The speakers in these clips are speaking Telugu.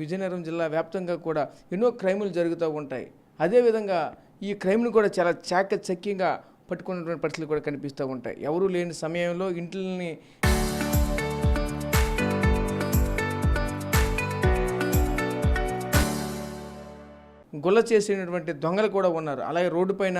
విజయనగరం జిల్లా వ్యాప్తంగా కూడా ఎన్నో క్రైములు జరుగుతూ ఉంటాయి. అదేవిధంగా ఈ క్రైమ్ను కూడా చాలా చాకచక్యంగా పట్టుకున్నటువంటి పరిస్థితులు కూడా కనిపిస్తూ ఉంటాయి. ఎవరూ లేని సమయంలో ఇంట్లని గుల్ల చేసినటువంటి దొంగలు కూడా ఉన్నారు. అలాగే రోడ్డు పైన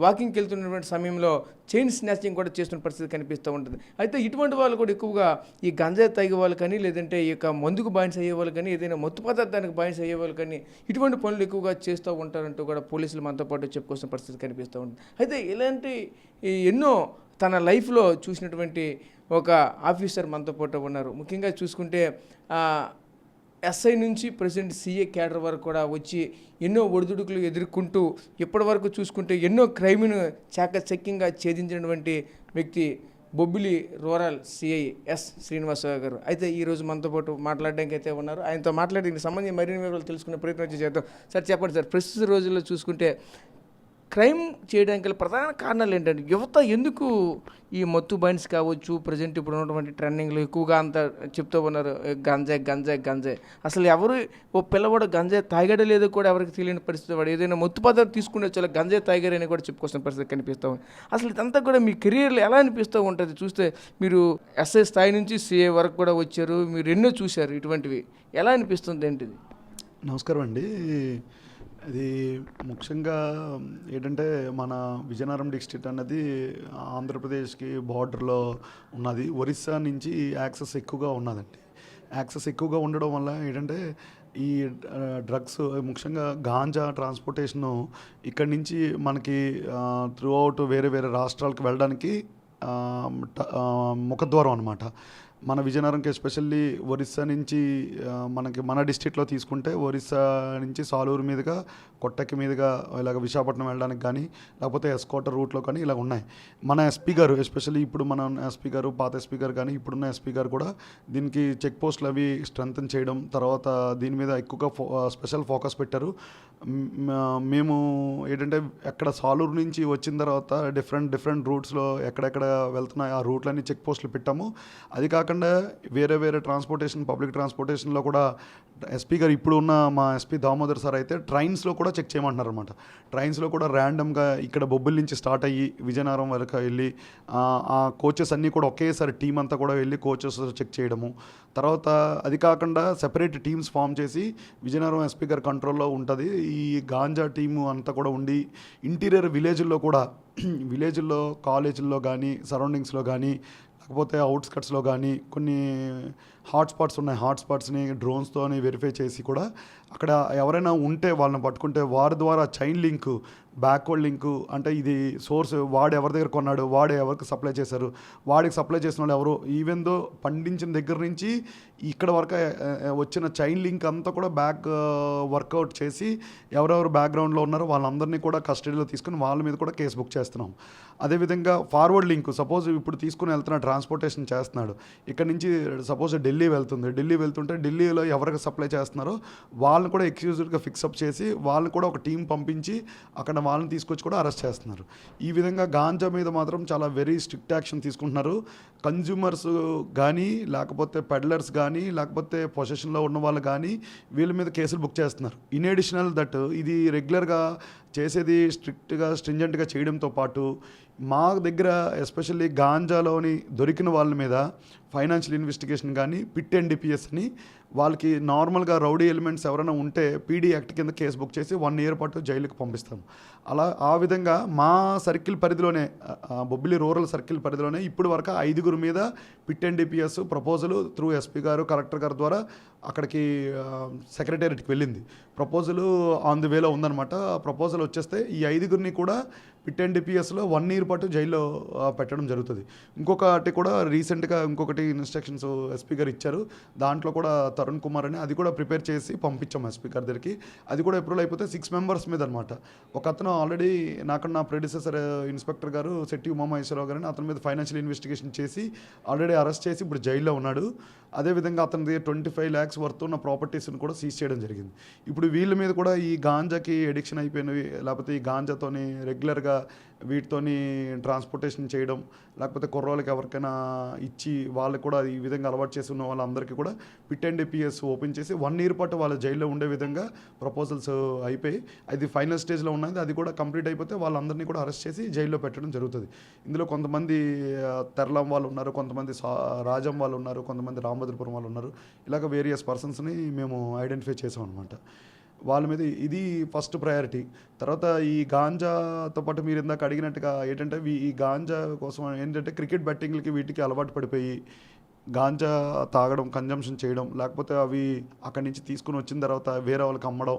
వాకింగ్కి వెళ్తున్నటువంటి సమయంలో చైన్ స్నాచింగ్ కూడా చేస్తున్న పరిస్థితి కనిపిస్తూ ఉంటుంది. అయితే ఇటువంటి వాళ్ళు కూడా ఎక్కువగా ఈ గంజాయి తాగే వాళ్ళు కానీ, లేదంటే ఈ యొక్క మందుకు బానిస అయ్యే వాళ్ళు కానీ, ఏదైనా మత్తు పదార్థానికి బానిస అయ్యే వాళ్ళు కానీ ఇటువంటి పనులు ఎక్కువగా చేస్తూ ఉంటారంటూ కూడా పోలీసులు మనతో పాటు చెప్పుకోవాల్సిన పరిస్థితి కనిపిస్తూ ఉంటుంది. అయితే ఇలాంటి ఎన్నో తన లైఫ్లో చూసినటువంటి ఒక ఆఫీసర్ మనతో పాటు ఉన్నారు. ముఖ్యంగా చూసుకుంటే ఎస్ఐ నుంచి ప్రెసిడెంట్ సీఏ క్యాడర్ వరకు కూడా వచ్చి ఎన్నో ఒడిదుడుకులు ఎదుర్కొంటూ ఇప్పటి వరకు చూసుకుంటే ఎన్నో క్రైమ్ను చాకచక్యంగా ఛేదించినటువంటి వ్యక్తి Bobbili rural CI S Srinivasarao గారు. అయితే ఈరోజు మనతో పాటు మాట్లాడడానికి అయితే ఉన్నారు. ఆయనతో మాట్లాడి దీనికి సంబంధించి మరిన్ని వివరాలు తెలుసుకునే ప్రయత్నం చేద్దాం. సార్ చెప్పండి సార్, ప్రస్తుత రోజుల్లో చూసుకుంటే క్రైమ్ చేయడానికి ప్రధాన కారణాలు ఏంటంటే యువత ఎందుకు ఈ మత్తు బానిస కావచ్చు, ప్రజెంట్ ఇప్పుడు ఉన్నటువంటి ట్రెండింగ్లో ఎక్కువగా అంతా చెప్తూ ఉన్నారు గంజాయి గంజాయి గంజాయి. అసలు ఎవరు ఓ పిల్లవాడు గంజాయి తాగాడో లేదో కూడా ఎవరికి తెలియని పరిస్థితి, వాడు ఏదైనా మత్తు పదార్థం తీసుకునే చాలా గంజాయి తాగారని కూడా చెప్పుకోవాల్సిన పరిస్థితి కనిపిస్తూ ఉంది. అసలు ఇదంతా కూడా మీ కెరీర్లో ఎలా అనిపిస్తూ ఉంటుంది? చూస్తే మీరు ఎస్ఐ స్థాయి నుంచి సిఏ వరకు కూడా వచ్చారు, మీరు ఎన్నో చూశారు, ఇటువంటివి ఎలా అనిపిస్తుంది ఏంటిది? నమస్కారం అండి. ఇది ముఖ్యంగా ఏంటంటే మన విజయనగరం డిస్ట్రిక్ట్ అన్నది ఆంధ్రప్రదేశ్కి బార్డర్లో ఉన్నది. ఒరిస్సా నుంచి యాక్సెస్ ఎక్కువగా ఉన్నదండి. యాక్సెస్ ఎక్కువగా ఉండడం వల్ల ఏంటంటే ఈ డ్రగ్స్ ముఖ్యంగా గాంజా ట్రాన్స్పోర్టేషను ఇక్కడి నుంచి మనకి త్రూ అవుట్ వేరే వేరే రాష్ట్రాలకు వెళ్ళడానికి ముఖద్వారం అన్నమాట. మన విజయనగరంకి ఎస్పెషల్లీ ఒరిస్సా నుంచి మనకి మన డిస్ట్రిక్ట్లో తీసుకుంటే ఒరిస్సా నుంచి సాలూరు మీదుగా కొట్టకి మీదుగా ఇలాగ విశాఖపట్నం వెళ్ళడానికి కానీ లేకపోతే ఎస్కోట రూట్లో కానీ ఇలా ఉన్నాయి. మన ఎస్పీ గారు ఎస్పెషల్లీ ఇప్పుడు మన ఎస్పీ గారు, పాత ఎస్పీ గారు కానీ ఇప్పుడున్న ఎస్పీ గారు కూడా దీనికి చెక్ పోస్టులు అవి స్ట్రెంగ్తన్ చేయడం, తర్వాత దీని మీద ఎక్కువగా స్పెషల్ ఫోకస్ పెట్టారు. మేము ఏంటంటే ఎక్కడ సాలూరు నుంచి వచ్చిన తర్వాత డిఫరెంట్ రూట్స్లో ఎక్కడెక్కడ వెళ్తున్నాయి ఆ రూట్లన్నీ చెక్ పోస్టులు పెట్టాము. అది కాకుండా వేరే వేరే ట్రాన్స్పోర్టేషన్, పబ్లిక్ ట్రాన్స్పోర్టేషన్లో కూడా ఎస్పీ గారు ఇప్పుడు ఉన్న మా ఎస్పీ దామోదర్ సార్ అయితే ట్రైన్స్లో కూడా చెక్ చేయమంటున్నారు అనమాట. ట్రైన్స్లో కూడా ర్యాండమ్గా ఇక్కడ బొబ్బిలి నుంచి స్టార్ట్ అయ్యి విజయనగరం వరకు వెళ్ళి ఆ కోచెస్ అన్నీ కూడా ఒకేసారి టీం అంతా కూడా వెళ్ళి కోచెస్ చెక్ చేయడము. తర్వాత అది కాకుండా సెపరేట్ టీమ్స్ ఫామ్ చేసి విజయనగరం ఎస్పీ గారి కంట్రోల్లో ఉంటుంది. ఈ గాంజా టీము అంతా కూడా ఉండి ఇంటీరియర్ విలేజ్లో కాలేజీల్లో కానీ సరౌండింగ్స్లో కానీ లేకపోతే అవుట్స్కట్స్లో కానీ కొన్ని హాట్స్పాట్స్ ఉన్నాయి. హాట్స్పాట్స్ని డ్రోన్స్తోని వెరిఫై చేసి కూడా అక్కడ ఎవరైనా ఉంటే వాళ్ళని పట్టుకుంటే వారి ద్వారా చైన్ లింకు, బ్యాక్వర్డ్ లింకు, అంటే ఇది సోర్స్ వాడు ఎవరి దగ్గర కొన్నాడు, వాడు ఎవరికి సప్లై చేశారు, వాడికి సప్లై చేసిన వాళ్ళు ఎవరు, ఈవెన్ దో పండించిన దగ్గర నుంచి ఇక్కడ వరకు వచ్చిన చైన్ లింక్ అంతా కూడా వర్కౌట్ చేసి ఎవరెవరు బ్యాక్గ్రౌండ్లో ఉన్నారో వాళ్ళందరినీ కూడా కస్టడీలో తీసుకుని వాళ్ళ మీద కూడా కేసు బుక్ చేస్తున్నాం. అదేవిధంగా ఫార్వర్డ్ లింక్, సపోజ్ ఇప్పుడు తీసుకుని వెళ్తున్న ట్రాన్స్పోర్టేషన్ చేస్తున్నాడు, ఇక్కడ నుంచి సపోజ్ ఢిల్లీ వెళ్తుంటే ఢిల్లీలో ఎవరికి సప్లై చేస్తున్నారో వాళ్ళని కూడా ఎక్స్క్యూజ్డ్గా ఫిక్సప్ చేసి వాళ్ళని కూడా ఒక టీం పంపించి అక్కడ వాళ్ళని తీసుకొచ్చి కూడా అరెస్ట్ చేస్తున్నారు. ఈ విధంగా గాంజా మీద మాత్రం చాలా వెరీ స్ట్రిక్ట్ యాక్షన్ తీసుకుంటున్నారు. కన్జ్యూమర్స్ కానీ లేకపోతే పెడ్లర్స్ కానీ లేకపోతే పొజిషన్లో ఉన్న వాళ్ళు కానీ వీళ్ళ మీద కేసులు బుక్ చేస్తున్నారు. ఇన్ అడిషనల్ దట్ ఇది రెగ్యులర్గా చేసేది స్ట్రింజెంట్గా చేయడంతో పాటు మా దగ్గర ఎస్పెషల్లీ గాంజాలోని దొరికిన వాళ్ళ మీద ఫైనాన్షియల్ ఇన్వెస్టిగేషన్ కానీ పిట్ NDPS అని వాళ్ళకి నార్మల్గా రౌడీ ఎలిమెంట్స్ ఎవరైనా ఉంటే PD యాక్ట్ కింద కేసు బుక్ చేసి 1 year పాటు జైలుకి పంపిస్తాం. ఆ విధంగా మా సర్కిల్ పరిధిలోనే బొబ్బిలి రూరల్ సర్కిల్ పరిధిలోనే ఇప్పుడు వరకు 5 మీద PIT NDPS proposal through SP గారు, కలెక్టర్ గారి ద్వారా అక్కడికి సెక్రటేరియట్కి వెళ్ళింది. ప్రపోజల్ ఆన్ ది వేలో ఉందన్నమాట. ఆ ప్రపోజల్ వచ్చేస్తే ఈ 5 కూడా పిట్ NDPSలో 1 year పాటు జైల్లో పెట్టడం జరుగుతుంది. ఇంకొకటి కూడా రీసెంట్గా ఇంకొకటి ఇన్స్ట్రక్షన్స్ ఎస్పీ గారు ఇచ్చారు. దాంట్లో కూడా తరుణ్ కుమార్ అని అది కూడా ప్రిపేర్ చేసి పంపించాం ఎస్పీ గారి దగ్గరికి. అది కూడా అప్రూవల్ అయిపోతే 6 members మీద అనమాట. ఒక అతను ఆల్రెడీ నా ప్రెడిసెసర్ ఇన్స్పెక్టర్ గారు శెట్టి ఉమామహేశ్వరరావు గారిని అతని మీద ఫైనాన్షియల్ ఇన్వెస్టిగేషన్ చేసి ఆల్రెడీ అరెస్ట్ చేసి ఇప్పుడు జైల్లో ఉన్నాడు. అదేవిధంగా అతనిది 25 lakhs వర్త్ ఉన్న ప్రాపర్టీస్ని కూడా సీజ్ చేయడం జరిగింది. ఇప్పుడు వీళ్ళ మీద కూడా ఈ గాంజాకి ఎడిక్షన్ అయిపోయినవి లేకపోతే ఈ గాంజాతోని రెగ్యులర్గా వీటితోని ట్రాన్స్పోర్టేషన్ చేయడం లేకపోతే కుర్రోళ్ళకి ఎవరికైనా ఇచ్చి వాళ్ళకి కూడా ఈ విధంగా అలవాటు చేసి ఉన్న వాళ్ళందరికీ కూడా పిట్ ఎన్డీపీఎస్ ఓపెన్ చేసి 1 year పాటు వాళ్ళ జైల్లో ఉండే విధంగా ప్రపోజల్స్ అయిపోయి అది ఫైనల్ స్టేజ్లో ఉన్నది. అది కూడా కంప్లీట్ అయిపోతే వాళ్ళందరినీ కూడా అరెస్ట్ చేసి జైల్లో పెట్టడం జరుగుతుంది. ఇందులో కొంతమంది తెరలం వాళ్ళు ఉన్నారు, కొంతమంది రాజం వాళ్ళు ఉన్నారు, కొంతమంది రామభద్రపురం వాళ్ళు ఉన్నారు. ఇలాగ వేరియస్ పర్సన్స్ని మేము ఐడెంటిఫై చేసాం అనమాట. వాళ్ళ మీద ఇది ఫస్ట్ ప్రయారిటీ. తర్వాత ఈ గాంజాతో పాటు మీరు ఇందాక అడిగినట్టుగా ఏంటంటే ఈ గాంజా కోసం ఏంటంటే క్రికెట్ బెట్టింగ్లకి వీటికి అలవాటు పడిపోయి గాంజా తాగడం, కన్జంప్షన్ చేయడం, లేకపోతే అవి అక్కడి నుంచి తీసుకుని వచ్చిన తర్వాత వేరే వాళ్ళకి అమ్మడం.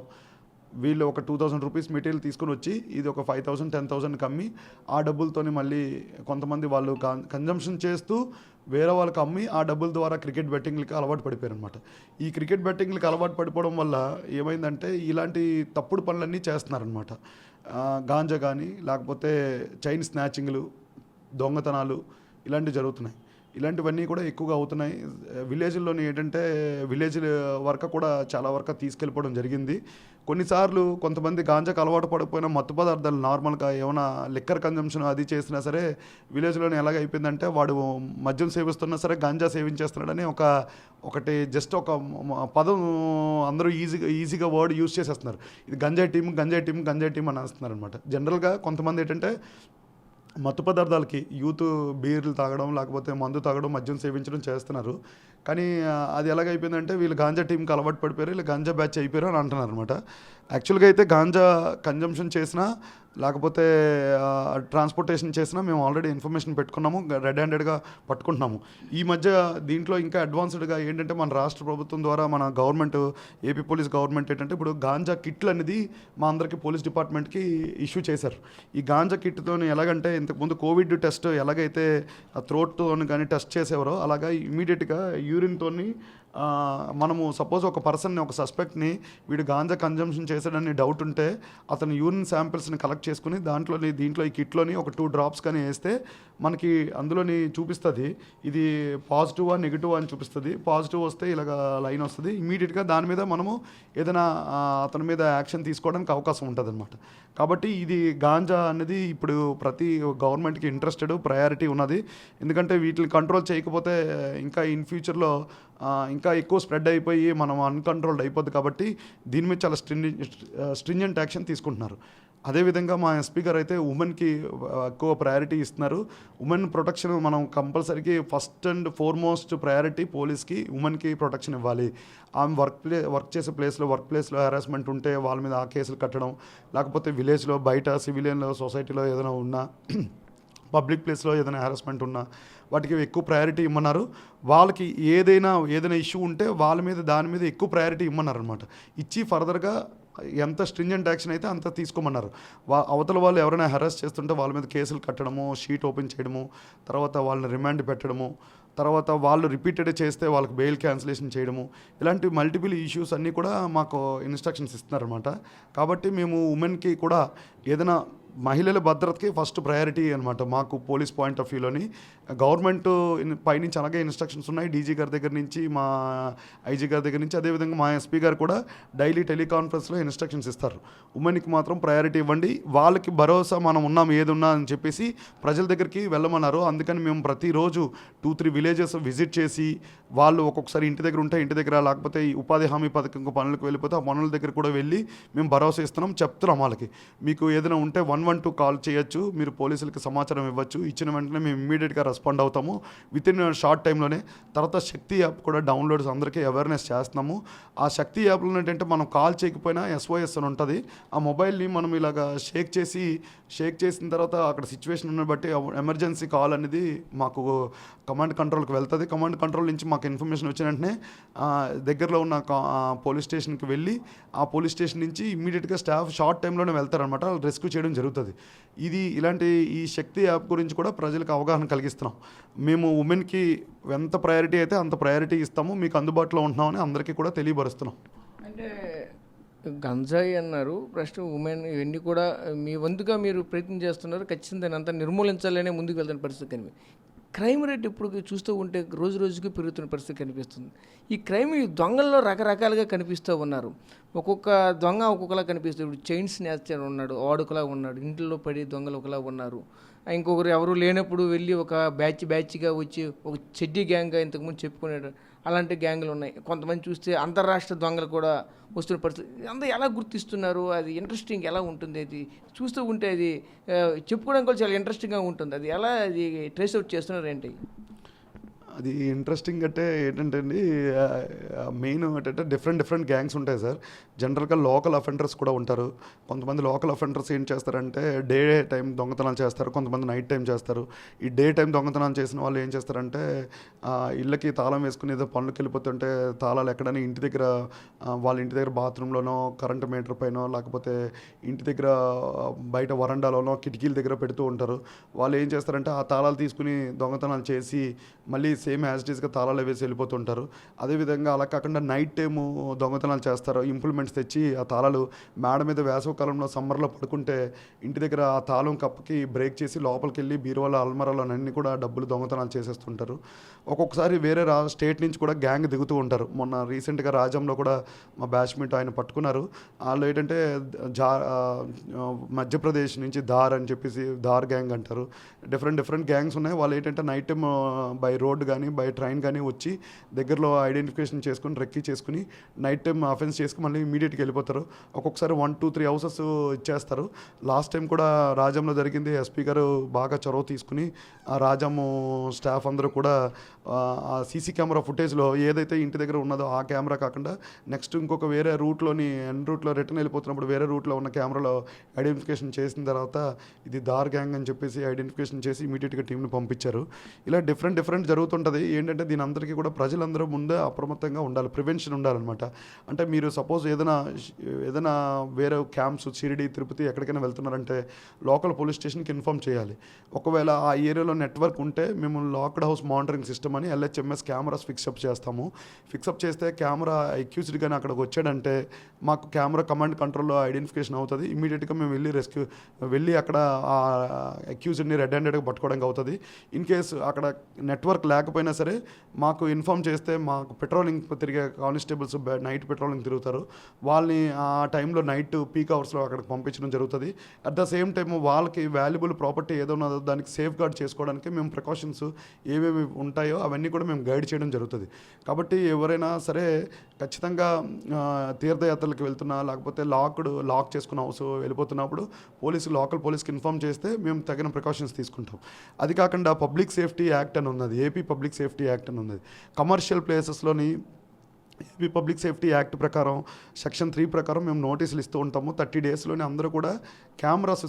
వీళ్ళు ఒక 2000 రూపీస్ మెటీరియల్ తీసుకుని వచ్చి ఇది ఒక 5000 10,000కి అమ్మి ఆ డబ్బులతోని మళ్ళీ కొంతమంది వాళ్ళు కన్జంప్షన్ చేస్తూ వేరే వాళ్ళకి అమ్మి ఆ డబ్బుల ద్వారా క్రికెట్ బెట్టింగ్లకి అలవాటు పడిపోయారు అనమాట. ఈ క్రికెట్ బెట్టింగ్లకి అలవాటు పడిపోవడం వల్ల ఏమైందంటే ఇలాంటి తప్పుడు పనులన్నీ చేస్తున్నారనమాట. గాంజా కానీ లేకపోతే చైన్ స్నాచింగ్లు, దొంగతనాలు ఇలాంటివి జరుగుతున్నాయి. ఇలాంటివన్నీ కూడా ఎక్కువగా అవుతున్నాయి. విలేజ్లోని ఏంటంటే విలేజ్ వరకు కూడా చాలా వరకు తీసుకెళ్ళిపోవడం జరిగింది. కొన్నిసార్లు కొంతమంది గాంజాకు అలవాటు పడిపోయిన మత్తు పదార్థాలు నార్మల్గా ఏమైనా లిక్కర్ కన్జంప్షన్ అది చేసినా సరే విలేజ్లోనే ఎలాగైపోయిందంటే వాడు మద్యం సేవిస్తున్నా సరే గాంజా సేవించేస్తున్నాడని ఒకటి జస్ట్ ఒక పదం అందరూ ఈజీగా వర్డ్ యూజ్ చేసేస్తున్నారు. ఇది గంజాయి టీం అని వస్తున్నారు అనమాట. జనరల్గా కొంతమంది ఏంటంటే మత్తు పదార్థాలకి యూత్ బీర్లు తాగడం, లేకపోతే మందు తాగడం, మద్యం సేవించడం చేస్తున్నారు. కానీ అది ఎలాగైపోయిందంటే వీళ్ళు గాంజా టీంకి అలవాటు పడిపోయారు, వీళ్ళు గాంజా బ్యాచ్ అయిపోయారు అని అంటున్నారు అనమాట. యాక్చువల్గా అయితే గాంజా కన్జంప్షన్ చేసినా లేకపోతే ట్రాన్స్పోర్టేషన్ చేసినా మేము ఆల్రెడీ ఇన్ఫర్మేషన్ పెట్టుకున్నాము, రెడ్ హ్యాండెడ్గా పట్టుకుంటున్నాము. ఈ మధ్య దీంట్లో ఇంకా అడ్వాన్స్డ్గా ఏంటంటే మన రాష్ట్ర ప్రభుత్వం ద్వారా మన గవర్నమెంట్, ఏపీ పోలీస్ గవర్నమెంట్ ఏంటంటే ఇప్పుడు గాంజా కిట్లు అనేది మా అందరికీ పోలీస్ డిపార్ట్మెంట్కి ఇష్యూ చేశారు. ఈ గాంజా కిట్తో ఎలాగంటే ఇంతకుముందు కోవిడ్ టెస్ట్ ఎలాగైతే థ్రోట్తో కానీ టెస్ట్ చేసేవారో అలాగా ఇమీడియట్గా యూరిన్తోని మనము సపోజ్ ఒక పర్సన్ని, ఒక సస్పెక్ట్ని వీడు గాంజా కన్జంప్షన్ చేశాడని డౌట్ ఉంటే అతను యూరిన్ శాంపిల్స్ని కలెక్ట్ చేసుకుని దీంట్లో ఈ కిట్లోని ఒక 2 drops కానీ వేస్తే మనకి అందులోని చూపిస్తుంది ఇది పాజిటివ్ నెగిటివ్ అని చూపిస్తుంది. పాజిటివ్ వస్తే ఇలాగ లైన్ వస్తుంది. ఇమీడియట్గా దాని మీద మనము ఏదైనా అతని మీద యాక్షన్ తీసుకోవడానికి అవకాశం ఉంటుంది అనమాట. కాబట్టి ఇది గాంజా అనేది ఇప్పుడు ప్రతి గవర్నమెంట్కి ఇంట్రెస్టెడ్, ప్రయారిటీ ఉన్నది. ఎందుకంటే వీటిని కంట్రోల్ చేయకపోతే ఇంకా ఇన్ ఫ్యూచర్లో ఇంకా ఎక్కువ స్ప్రెడ్ అయిపోయి మనం అన్కంట్రోల్డ్ అయిపోద్ది. కాబట్టి దీని మీద చాలా స్ట్రింజెంట్ యాక్షన్ తీసుకుంటున్నారు. అదేవిధంగా మా ఎస్పీ గారు అయితే ఉమెన్కి ఎక్కువ ప్రయారిటీ ఇస్తున్నారు. ఉమెన్ ప్రొటెక్షన్ మనం కంపల్సరీకి ఫస్ట్ అండ్ ఫార్మోస్ట్ ప్రయారిటీ పోలీస్కి ఉమెన్కి ప్రొటెక్షన్ ఇవ్వాలి. ఆమె వర్క్ చేసే వర్క్ ప్లేస్లో హెరాస్మెంట్ ఉంటే వాళ్ళ మీద ఆ కేసులు కట్టడం, లేకపోతే విలేజ్లో బయట సివిలియన్లో సొసైటీలో ఏదైనా ఉన్నా పబ్లిక్ ప్లేస్లో ఏదైనా హెరాస్మెంట్ ఉన్నా వాటికి ఎక్కువ ప్రయారిటీ ఇమ్మన్నారు. వాళ్ళకి ఏదైనా ఇష్యూ ఉంటే దాని మీద ఎక్కువ ప్రయారిటీ ఇమ్మన్నారు అనమాట. ఇచ్చి ఫర్దర్గా ఎంత స్ట్రింజెంట్ యాక్షన్ అయితే అంత తీసుకోమన్నారు. అవతల వాళ్ళు ఎవరైనా హెరాస్ చేస్తుంటే వాళ్ళ మీద కేసులు కట్టడము, షీట్ ఓపెన్ చేయడము, తర్వాత వాళ్ళని రిమాండ్ పెట్టడము, తర్వాత వాళ్ళు రిపీటెడ్ చేస్తే వాళ్ళకి బెయిల్ క్యాన్సిలేషన్ చేయడము, ఇలాంటి మల్టిపుల్ ఇష్యూస్ అన్నీ కూడా మాకు ఇన్స్ట్రక్షన్స్ ఇస్తున్నారన్నమాట. కాబట్టి మేము ఉమెన్కి కూడా ఏదైనా మహిళల భద్రతకి ఫస్ట్ ప్రయారిటీ అనమాట. మాకు పోలీస్ పాయింట్ ఆఫ్ వ్యూలోని గవర్నమెంట్ పైనుంచి అలాగే ఇన్స్ట్రక్షన్స్ ఉన్నాయి, డీజీ గారి దగ్గర నుంచి, మా ఐజీ గారి దగ్గర నుంచి. అదేవిధంగా మా ఎస్పీ గారు కూడా డైలీ టెలికాన్ఫరెన్స్లో ఇన్స్ట్రక్షన్స్ ఇస్తారు. ఉమెన్కి మాత్రం ప్రయారిటీ ఇవ్వండి, వాళ్ళకి భరోసా మనం ఉన్నాం ఏది ఉన్నా అని చెప్పేసి ప్రజల దగ్గరికి వెళ్ళమన్నారు. అందుకని మేము ప్రతిరోజు 2-3 విలేజెస్ విజిట్ చేసి వాళ్ళు ఒక్కొక్కసారి ఇంటి దగ్గర ఉంటే ఇంటి దగ్గర, లేకపోతే ఈ ఉపాధి హామీ పథకం పనులకు వెళ్ళిపోతే ఆ పనుల దగ్గర కూడా వెళ్ళి మేము భరోసా ఇస్తున్నాం, చెప్తున్నాం వాళ్ళకి మీకు ఏదైనా ఉంటే 112 కాల్ చేయొచ్చు, మీరు పోలీసులకి సమాచారం ఇవ్వచ్చు, ఇచ్చిన వెంటనే మేము ఇమ్మీడియట్గా రెస్పాండ్ అవుతాము విత్ ఇన్ షార్ట్ టైంలోనే. తర్వాత శక్తి యాప్ కూడా డౌన్లోడ్స్ అందరికీ అవేర్నెస్ చేస్తున్నాము. ఆ శక్తి యాప్లో ఏంటంటే మనం కాల్ చేయకపోయినా SOS అని ఉంటుంది. ఆ మొబైల్ని మనం ఇలాగ షేక్ చేసిన తర్వాత అక్కడ సిచ్యువేషన్ బట్టి ఎమర్జెన్సీ కాల్ అనేది మాకు కమాండ్ కంట్రోల్కి వెళ్తుంది. కమాండ్ కంట్రోల్ నుంచి మాకు ఇన్ఫర్మేషన్ వచ్చిన వెంటనే దగ్గరలో ఉన్న పోలీస్ స్టేషన్కి వెళ్ళి ఆ పోలీస్ స్టేషన్ నుంచి ఇమ్మీడియట్గా స్టాఫ్ షార్ట్ టైంలోనే వెళ్తారనమాట, వాళ్ళు రెస్క్యూ చేయడం జరుగుతుంది. ఇలాంటి ఈ శక్తి యాప్ గురించి కూడా ప్రజలకు అవగాహన కలిగిస్తున్నాం. మేము ఉమెన్కి ఎంత ప్రయారిటీ అయితే అంత ప్రయారిటీ ఇస్తాము, మీకు అందుబాటులో ఉంటున్నామని అందరికీ కూడా తెలియపరుస్తున్నాం. అంటే గంజాయి అన్నారు, ప్రశ్న ఉమెన్, ఇవన్నీ కూడా మీ వంతుగా మీరు ప్రయత్నం చేస్తున్నారు. ఖచ్చితంగా దాన్ని అంతా నిర్మూలించాలనే ముందుకు వెళ్తున్న పరిస్థితి కనిపి క్రైమ్ రేట్ ఇప్పుడు చూస్తూ ఉంటే రోజు రోజుకి పెరుగుతున్న పరిస్థితి కనిపిస్తుంది. ఈ క్రైమ్ ఈ దొంగల్లో రకరకాలుగా కనిపిస్తూ ఉన్నారు. ఒక్కొక్క దొంగ ఒక్కొక్కలా కనిపిస్తుంది. ఇప్పుడు చైన్ స్నాచర్ ఉన్నాడు, వాడుకలా ఉన్నాడు, ఇంట్లో పడి దొంగలు ఒకలా ఉన్నారు. ఇంకొకరు ఎవరు లేనప్పుడు వెళ్ళి ఒక బ్యాచ్గా వచ్చి ఒక చెడ్డీ గ్యాంగ్గా ఇంతకుముందు చెప్పుకునేది అలాంటి గ్యాంగులు ఉన్నాయి. కొంతమంది చూస్తే అంతర్రాష్ట్ర దొంగలు కూడా వస్తున్న పరిస్థితి. అంతా ఎలా గుర్తిస్తున్నారు? అది ఇంట్రెస్టింగ్ ఎలా ఉంటుంది? అది చూస్తూ ఉంటే అది చెప్పుకోవడానికి కూడా చాలా ఇంట్రెస్టింగ్గా ఉంటుంది. అది ఎలా అది ట్రేస్ అవుట్ చేస్తున్నారు ఏంటి? అది ఇంట్రెస్టింగ్ అంటే ఏంటంటే అండి, మెయిన్ ఏంటంటే డిఫరెంట్ గ్యాంగ్స్ ఉంటాయి సార్. జనరల్గా లోకల్ అఫెండర్స్ కూడా ఉంటారు. కొంతమంది లోకల్ అఫెండర్స్ ఏం చేస్తారంటే డే టైం దొంగతనాలు చేస్తారు, కొంతమంది నైట్ టైం చేస్తారు. ఈ డే టైం దొంగతనాలు చేసిన వాళ్ళు ఏం చేస్తారంటే ఇళ్ళకి తాళం వేసుకుని ఏదో పనులకు వెళ్ళిపోతుంటే తాళాలు ఎక్కడని ఇంటి దగ్గర వాళ్ళ ఇంటి దగ్గర బాత్రూంలోనో కరెంట్ మీటర్ పైనో లేకపోతే ఇంటి దగ్గర బయట వరండాలోనో కిటికీల దగ్గర పెడుతూ ఉంటారు. వాళ్ళు ఏం చేస్తారంటే ఆ తాళాలు తీసుకుని దొంగతనాలు చేసి మళ్ళీ సేమ్ యాజ్ ఇట్ ఈస్గా తాళాలు వేసి వెళ్ళిపోతుంటారు. అదేవిధంగా అలా కాకుండా నైట్ టైము దొంగతనాలు చేస్తారు. ఇంప్లిమెంట్స్ తెచ్చి ఆ తాళాలు మేడ మీద వేసవికాలంలో సమ్మర్లో పడుకుంటే ఇంటి దగ్గర ఆ తాళం కప్పకి బ్రేక్ చేసి లోపలికి వెళ్ళి బీరువాల అల్మరాలు అన్నీ కూడా డబ్బులు దొంగతనాలు చేసేస్తుంటారు. ఒక్కొక్కసారి వేరే స్టేట్ నుంచి కూడా గ్యాంగ్ దిగుతూ ఉంటారు. మొన్న రీసెంట్గా రాజంలో కూడా మా బ్యాచ్మేట్ ఆయన పట్టుకున్నారు. వాళ్ళు ఏంటంటే మధ్యప్రదేశ్ నుంచి ధార్ అని చెప్పేసి ధార్ గ్యాంగ్ అంటారు. డిఫరెంట్ గ్యాంగ్స్ ఉన్నాయి. వాళ్ళు ఏంటంటే నైట్ టైం బై రోడ్ కానీ బై ట్రైన్ కానీ వచ్చి దగ్గరలో ఐడెంటిఫికేషన్ చేసుకుని రెక్కీ చేసుకుని నైట్ టైం అఫెన్స్ చేసుకుని మళ్ళీ ఇమీడియట్గా వెళ్ళిపోతారు. ఒక్కొక్కసారి 1-2-3 హౌసెస్ ఇచ్చేస్తారు. లాస్ట్ టైం కూడా రాజంలో జరిగింది. ఎస్పీ గారు బాగా చొరవ తీసుకుని ఆ రాజము స్టాఫ్ అందరూ కూడా ఆ సీసీ కెమెరా ఫుటేజ్లో ఏదైతే ఇంటి దగ్గర ఉన్నదో ఆ కెమెరా కాకుండా నెక్స్ట్ ఇంకొక వేరే రూట్లోని రూట్లో రిటర్న్ వెళ్ళిపోతున్నప్పుడు వేరే రూట్లో ఉన్న కెమెరాలో ఐడెంటిఫికేషన్ చేసిన తర్వాత ఇది దార్ గ్యాంగ్ అని చెప్పేసి ఐడెంటిఫికేషన్ చేసి ఇమీడియట్గా టీంని పంపించారు. ఇలా డిఫరెంట్ జరుగుతుంటుంది. ఏంటంటే దీని అందరికీ కూడా ప్రజలందరూ ముందే అప్రమత్తంగా ఉండాలి, ప్రివెన్షన్ ఉండాలన్నమాట. అంటే మీరు సపోజ్ ఏదైనా వేరే క్యాంప్స్ షిరిడి తిరుపతి ఎక్కడికైనా వెళ్తున్నారంటే లోకల్ పోలీస్ స్టేషన్కి ఇన్ఫామ్ చేయాలి. ఒకవేళ ఆ ఏరియాలో నెట్వర్క్ ఉంటే మేము లాక్డ్ హౌస్ మానిటరింగ్ సిస్టమ్ అని LHMS కెమెరాస్ ఫిక్సప్ చేస్తాము. ఫిక్సప్ చేస్తే కెమెరా అక్యూజ్డ్ కానీ అక్కడికి వచ్చాడంటే మాకు కెమెరా కమాండ్ కంట్రోల్లో ఐడెంటిఫికేషన్ అవుతుంది. ఇమీడియట్గా మేము వెళ్ళి అక్కడ ఆ అక్యూజ్డ్ని రెడ్ హ్యాండెడ్గా పట్టుకోవడానికి అవుతుంది. ఇన్ కేసు అక్కడ నెట్వర్క్ లేకపోయినా సరే మాకు ఇన్ఫామ్ చేస్తే మాకు పెట్రోలింగ్ తిరిగే కానిస్టేబుల్స్ నైట్ పెట్రోలింగ్ తిరుగుతారు. వాళ్ళని ఆ టైంలో నైట్ పీక్ అవర్స్లో అక్కడికి పంపించడం జరుగుతుంది. అట్ ద సేమ్ టైం వాళ్ళకి వాల్యుబుల్ ప్రాపర్టీ ఏదో ఉన్నదో దానికి సేఫ్ గార్డ్ చేసుకోవడానికి మేము ప్రికాషన్స్ ఏమేమి ఉంటాయో అవన్నీ కూడా మేము గైడ్ చేయడం జరుగుతుంది. కాబట్టి ఎవరైనా సరే ఖచ్చితంగా తీర్థయాత్రలకు వెళ్తున్నా లేకపోతే లాక్ చేసుకున్న హౌస్ వెళ్ళిపోతున్నప్పుడు లోకల్ పోలీస్కి ఇన్ఫామ్ చేస్తే మేము తగిన ప్రికాషన్స్ తీసుకుంటాం. అది కాకుండా పబ్లిక్ సేఫ్టీ యాక్ట్ అని ఉన్నది, ఏపీ పబ్లిక్ సేఫ్టీ యాక్ట్ అని ఉన్నది. కమర్షియల్ ప్లేసెస్లోని ఏపీ పబ్లిక్ సేఫ్టీ యాక్ట్ ప్రకారం సెక్షన్ 3 ప్రకారం మేము నోటీసులు ఇస్తూ ఉంటాము. 30 డేస్లోనే అందరూ కూడా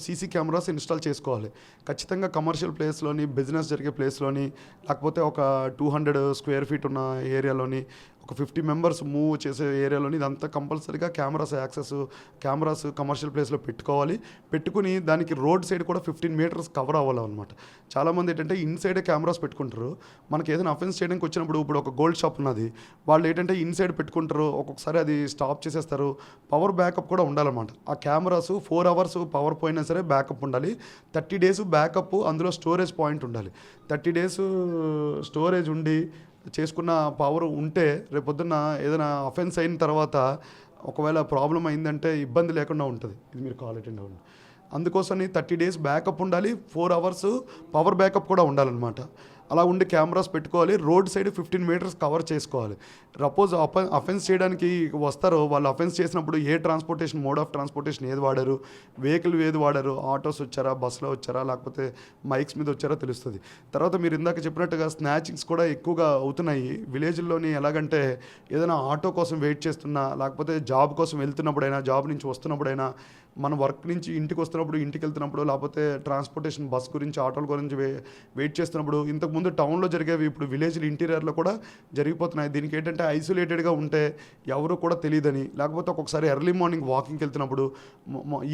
సీసీ కెమెరాస్ ఇన్స్టాల్ చేసుకోవాలి. ఖచ్చితంగా కమర్షియల్ ప్లేస్లోని బిజినెస్ జరిగే ప్లేస్లోని లేకపోతే ఒక 200 స్క్వేర్ ఫీట్ ఉన్న ఏరియాలోని ఒక 50 మెంబర్స్ మూవ్ చేసే ఏరియాలోని ఇదంతా కంపల్సరీగా కెమెరాస్ కమర్షియల్ ప్లేస్లో పెట్టుకుని దానికి రోడ్ సైడ్ కూడా 15 మీటర్స్ కవర్ అవ్వాలన్నమాట. చాలామంది ఏంటంటే ఇన్సైడే కెమెరాస్ పెట్టుకుంటారు. మనకి ఏదైనా అఫెన్స్ చేయడానికి వచ్చినప్పుడు ఇప్పుడు ఒక గోల్డ్ షాప్ ఉన్నది, వాళ్ళు ఏంటంటే ఇన్సైడ్ పెట్టుకుంటారు. ఒక్కొక్కసారి అది స్టాప్ చేసేస్తారు. పవర్ బ్యాకప్ కూడా ఉండాలన్నమాట. ఆ కెమెరాస్ 4 అవర్స్ పవర్ పోయినా సరే బ్యాకప్ ఉండాలి. 30 డేస్ బ్యాకప్, అందులో స్టోరేజ్ పాయింట్ ఉండాలి. 30 డేస్ స్టోరేజ్ ఉండి చేసుకున్న పవర్ ఉంటే రేపొద్దున్న ఏదైనా అఫెన్స్ అయిన తర్వాత ఒకవేళ ప్రాబ్లం అయిందంటే ఇబ్బంది లేకుండా ఉంటుంది. ఇది మీరు కాల్ అటెండ్ అవ్వండి. అందుకోసమని 30 డేస్ బ్యాకప్ ఉండాలి, 4 అవర్స్ పవర్ బ్యాకప్ కూడా ఉండాలన్నమాట. అలా ఉండి కెమెరాస్ పెట్టుకోవాలి. రోడ్ సైడ్ 15 మీటర్స్ కవర్ చేసుకోవాలి. సపోజ్ అఫెన్స్ చేయడానికి వస్తారో వాళ్ళు అఫెన్స్ చేసినప్పుడు మోడ్ ఆఫ్ ట్రాన్స్పోర్టేషన్ ఏది వాడారు, వెహికల్ ఏది వాడారు, ఆటోస్ వచ్చారా, బస్సులో వచ్చారా, లేకపోతే మైక్స్ మీద వచ్చారా తెలుస్తుంది. తర్వాత మీరు ఇందాక చెప్పినట్టుగా స్నాచింగ్స్ కూడా ఎక్కువగా అవుతున్నాయి విలేజ్లోని. ఎలాగంటే ఏదైనా ఆటో కోసం వెయిట్ చేస్తున్నా లేకపోతే జాబ్ కోసం వెళ్తున్నప్పుడైనా, జాబ్ నుంచి వస్తున్నప్పుడైనా, మన వర్క్ నుంచి ఇంటికి వస్తున్నప్పుడు, ఇంటికి వెళ్తున్నప్పుడు, లేకపోతే ట్రాన్స్పోర్టేషన్ బస్ గురించి ఆటోల గురించి వెయిట్ చేస్తున్నప్పుడు, ఇంతకుముందు టౌన్లో జరిగేవి ఇప్పుడు విలేజ్ ఇంటీరియర్లో కూడా జరిగిపోతున్నాయి. దీనికి ఏంటంటే ఐసోలేటెడ్గా ఉంటే ఎవరు కూడా తెలియదని, లేకపోతే ఒక్కొక్కసారి ఎర్లీ మార్నింగ్ వాకింగ్కి వెళ్తున్నప్పుడు,